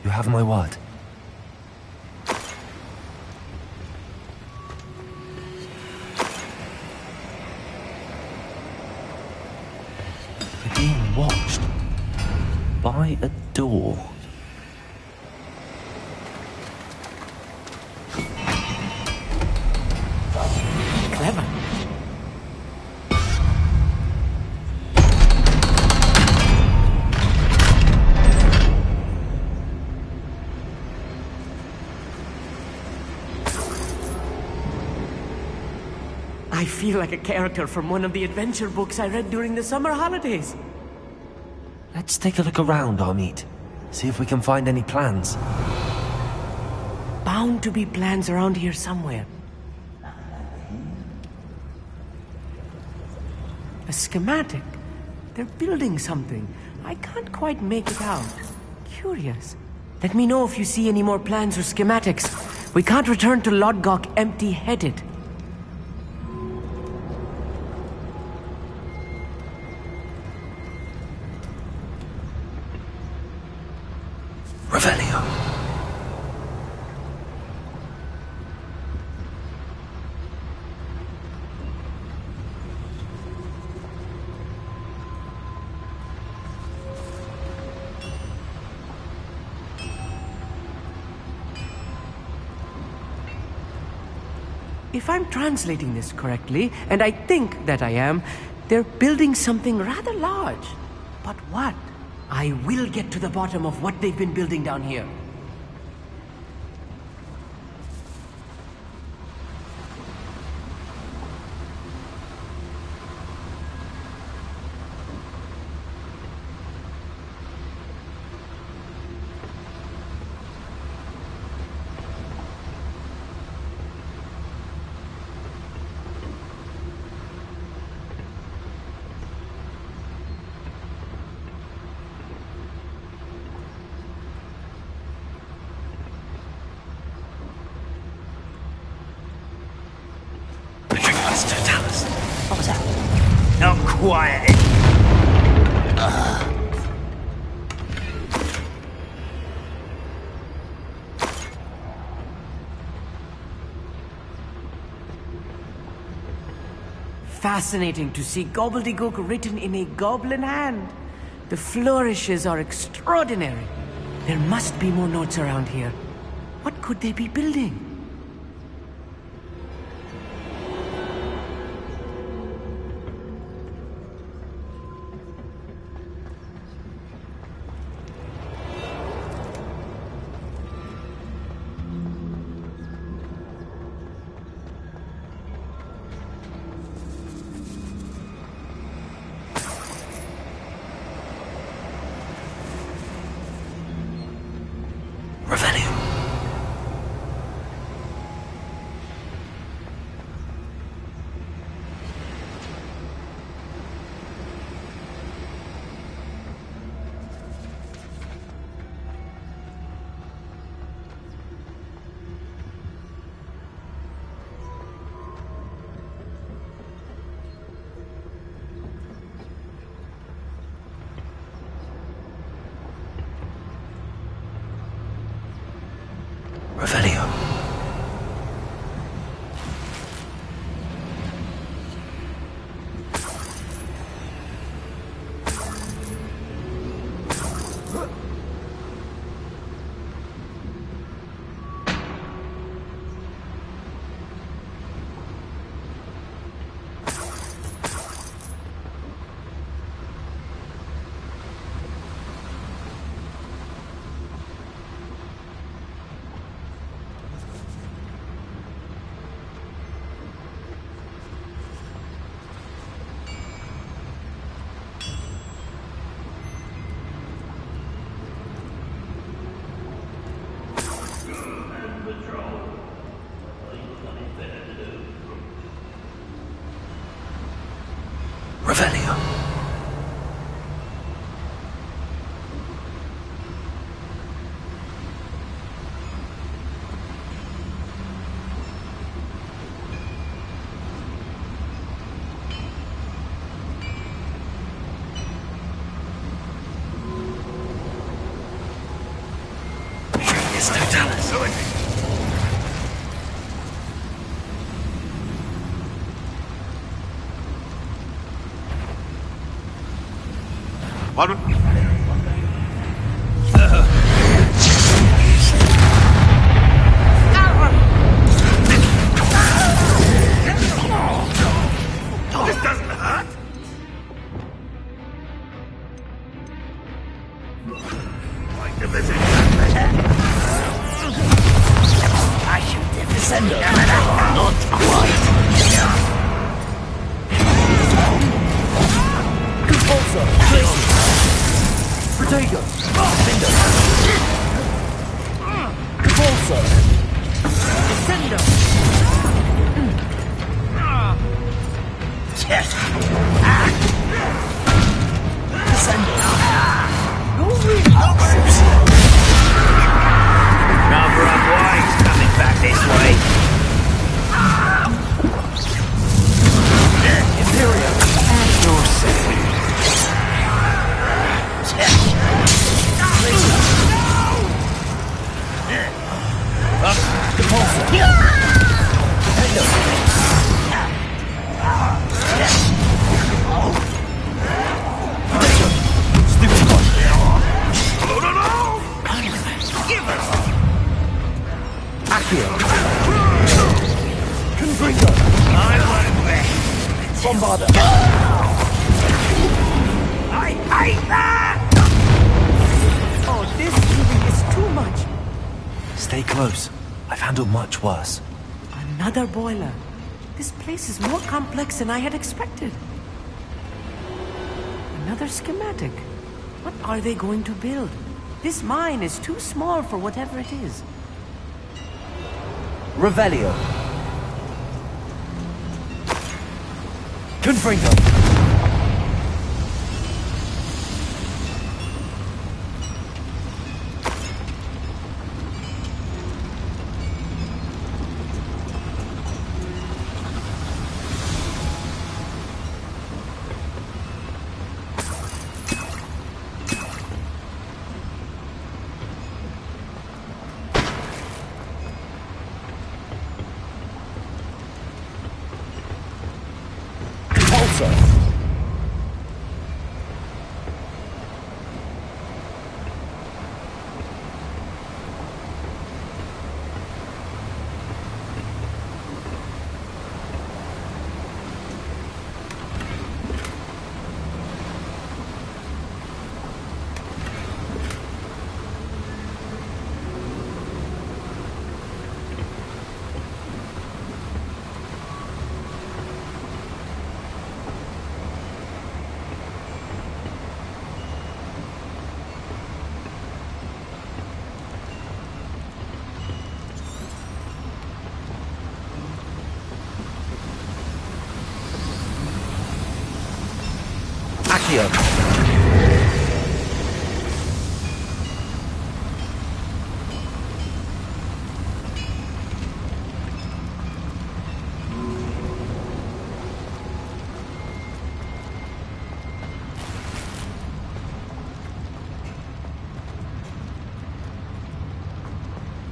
You have my word. We're being watched by a door. Clever. I feel like a character from one of the adventure books I read during the summer holidays. Let's take a look around, Amit. See if we can find any plans. Bound to be plans around here somewhere. A schematic. They're building something. I can't quite make it out. Curious. Let me know if you see any more plans or schematics. We can't return to Lodgok empty-headed. Revelio. If I'm translating this correctly, and I think that I am, they're building something rather large. But what? I will get to the bottom of what they've been building down here. What was that? Not quiet. Fascinating to see gobbledygook written in a goblin hand. The flourishes are extraordinary. There must be more notes around here. What could they be building? Revelio. Revelio. It's Totalis. What? This doesn't hurt. Like the visit. I shoot the descender. Not quite. Compulsor. Protego. Descender. Compulsor. Descender. Yes. Descender. Number of boys coming back this way. Imperio. And your city. Bombarder. I hate that! Oh, this really is too much. Stay close. I've handled much worse. Another boiler. This place is more complex than I had expected. Another schematic. What are they going to build? This mine is too small for whatever it is. Revelio. Confringo.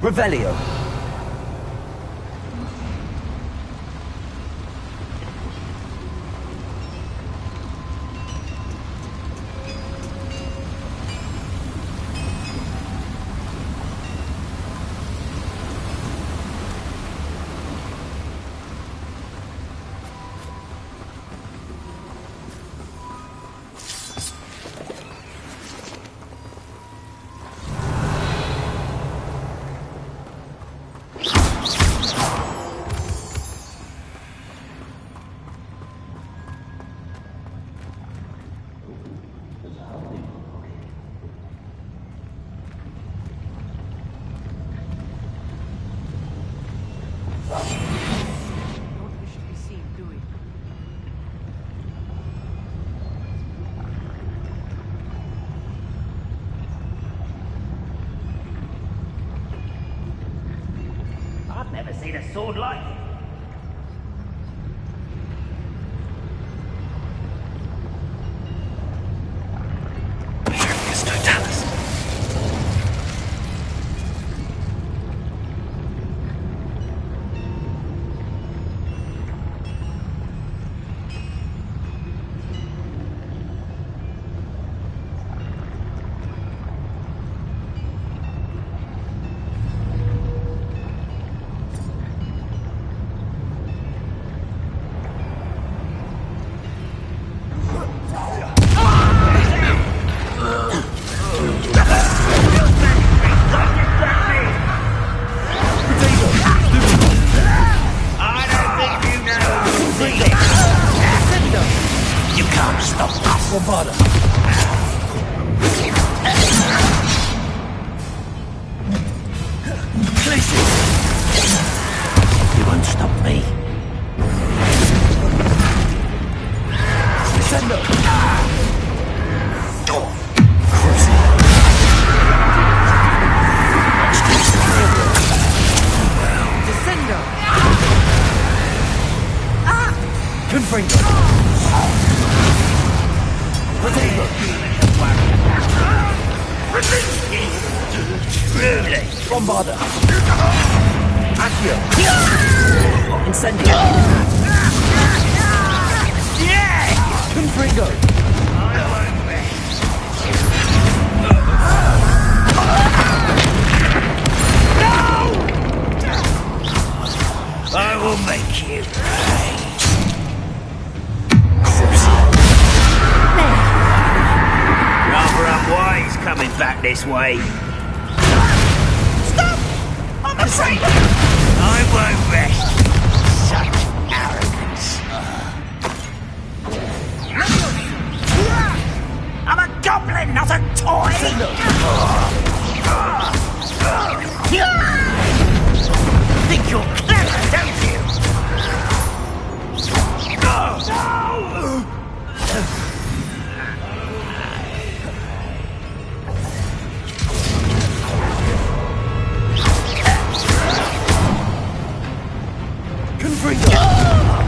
Revelio. Never seen a sword like it. Bombarda. Accio. Incendio. Yeah! Confringo. No! I will make you pay. Rather unwise coming back this way. I won't rest. Such arrogance. I'm a goblin, not a toy. Think you're clever, don't you?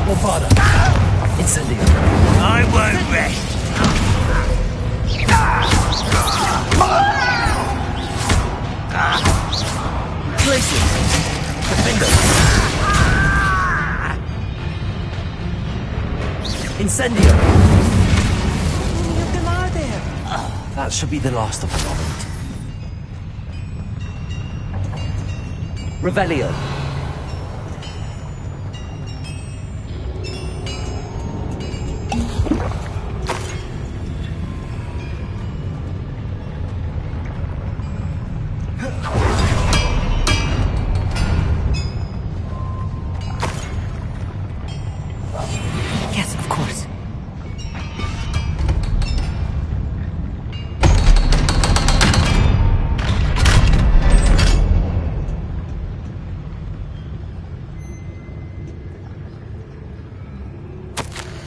Bombarda. Incendio. I won't rest. Places. Defender. Incendio. How many of them are there? That should be the last of them, Revelio. Yes, of course.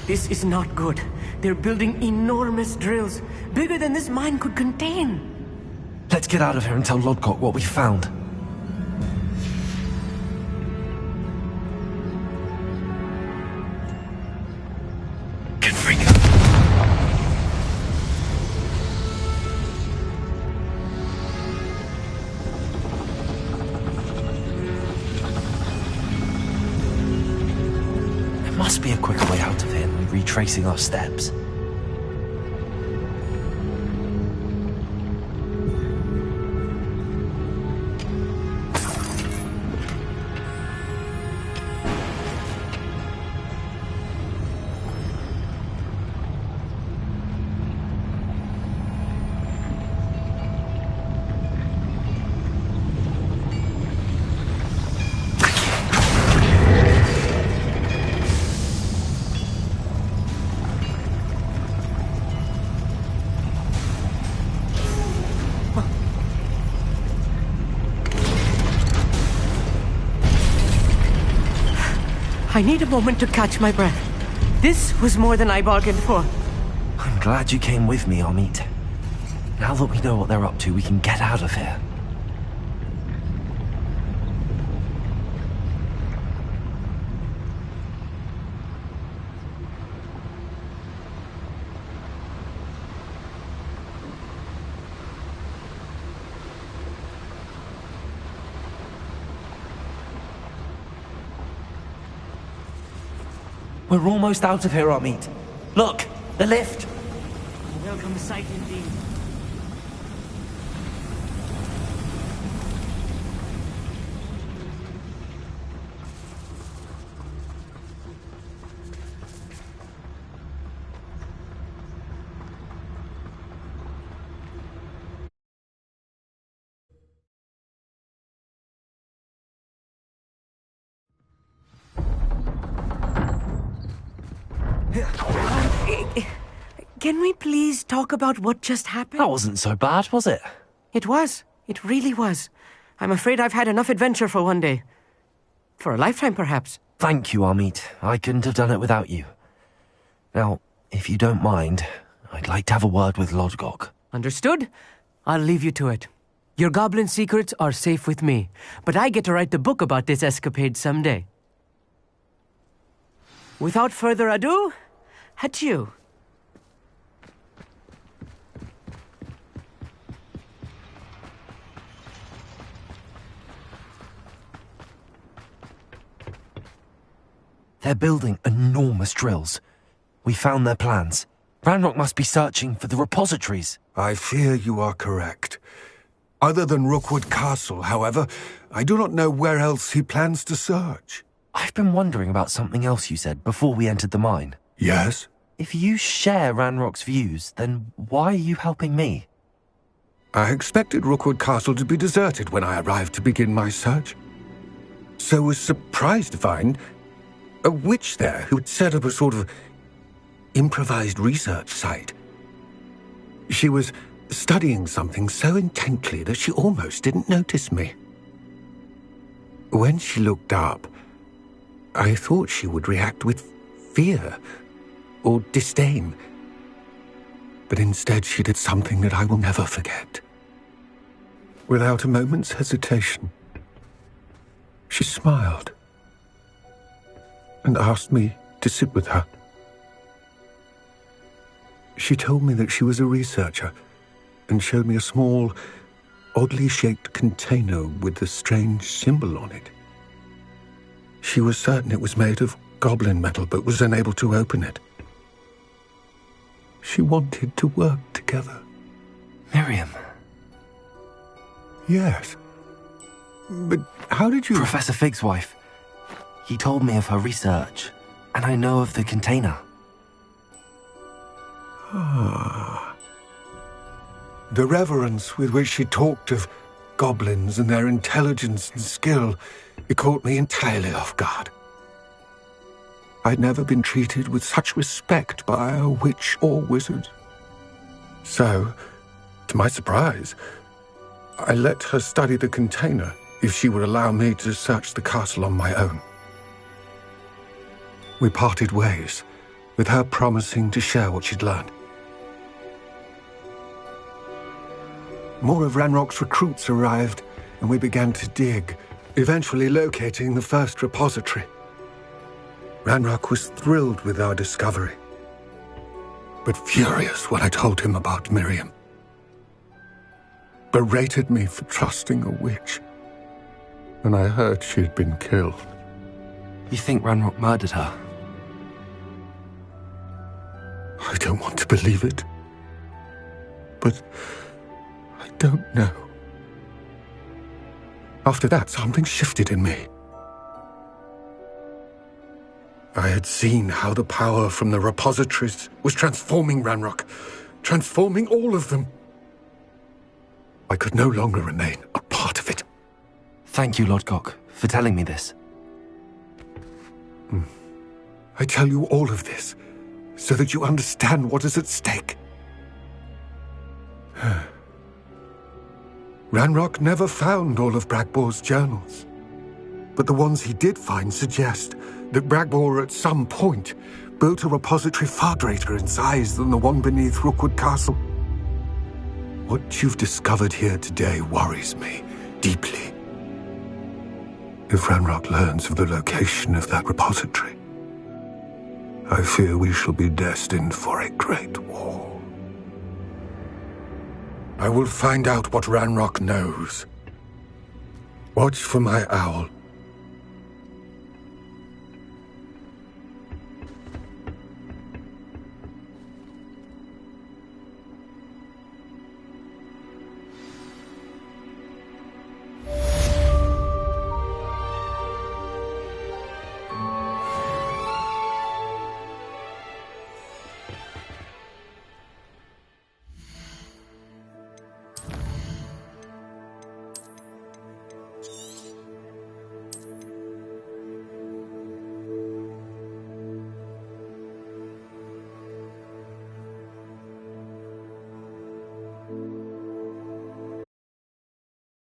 This is not good. They're building enormous drills, bigger than this mine could contain. Let's get out of here and tell Lodgok what we found. There must be a quicker way out of here than retracing our steps. I need a moment to catch my breath. This was more than I bargained for. I'm glad you came with me, Amit. Now that we know what they're up to, we can get out of here. We're almost out of here, Amit. Look, the lift. Welcome sight indeed. Can we please talk about what just happened? That wasn't so bad, was it? It was. It really was. I'm afraid I've had enough adventure for one day. For a lifetime, perhaps. Thank you, Amit. I couldn't have done it without you. Now, if you don't mind, I'd like to have a word with Lodgok. Understood? I'll leave you to it. Your goblin secrets are safe with me, but I get to write the book about this escapade someday. Without further ado, adieu. They're building enormous drills. We found their plans. Ranrock must be searching for the repositories. I fear you are correct. Other than Rookwood Castle, however, I do not know where else he plans to search. I've been wondering about something else you said before we entered the mine. Yes? If you share Ranrock's views, then why are you helping me? I expected Rookwood Castle to be deserted when I arrived to begin my search. So was surprised to find a witch there who had set up a sort of improvised research site. She was studying something so intently that she almost didn't notice me. When she looked up, I thought she would react with fear or disdain. But instead she did something that I will never forget. Without a moment's hesitation, she smiled and asked me to sit with her. She told me that she was a researcher and showed me a small, oddly shaped container with a strange symbol on it. She was certain it was made of goblin metal, but was unable to open it. She wanted to work together. Miriam. Yes. But how did you... Professor Fig's wife. He told me of her research, and I know of the container. Ah. The reverence with which she talked of goblins and their intelligence and skill, it caught me entirely off guard. I'd never been treated with such respect by a witch or wizard. So, to my surprise, I let her study the container if she would allow me to search the castle on my own. We parted ways, with her promising to share what she'd learned. More of Ranrock's recruits arrived, and we began to dig, eventually locating the first repository. Ranrock was thrilled with our discovery, but furious when I told him about Miriam. Berated me for trusting a witch, and I heard she had been killed. You think Ranrock murdered her? I don't want to believe it, but I don't know. After that, something shifted in me. I had seen how the power from the repositories was transforming Ranrock, transforming all of them. I could no longer remain a part of it. Thank you, Lodgok, for telling me this. I tell you all of this so that you understand what is at stake. Ranrock never found all of Bragbor's journals, but the ones he did find suggest that Bragbor at some point built a repository far greater in size than the one beneath Rookwood Castle. What you've discovered here today worries me deeply. If Ranrock learns of the location of that repository, I fear we shall be destined for a great war. I will find out what Ranrock knows. Watch for my owl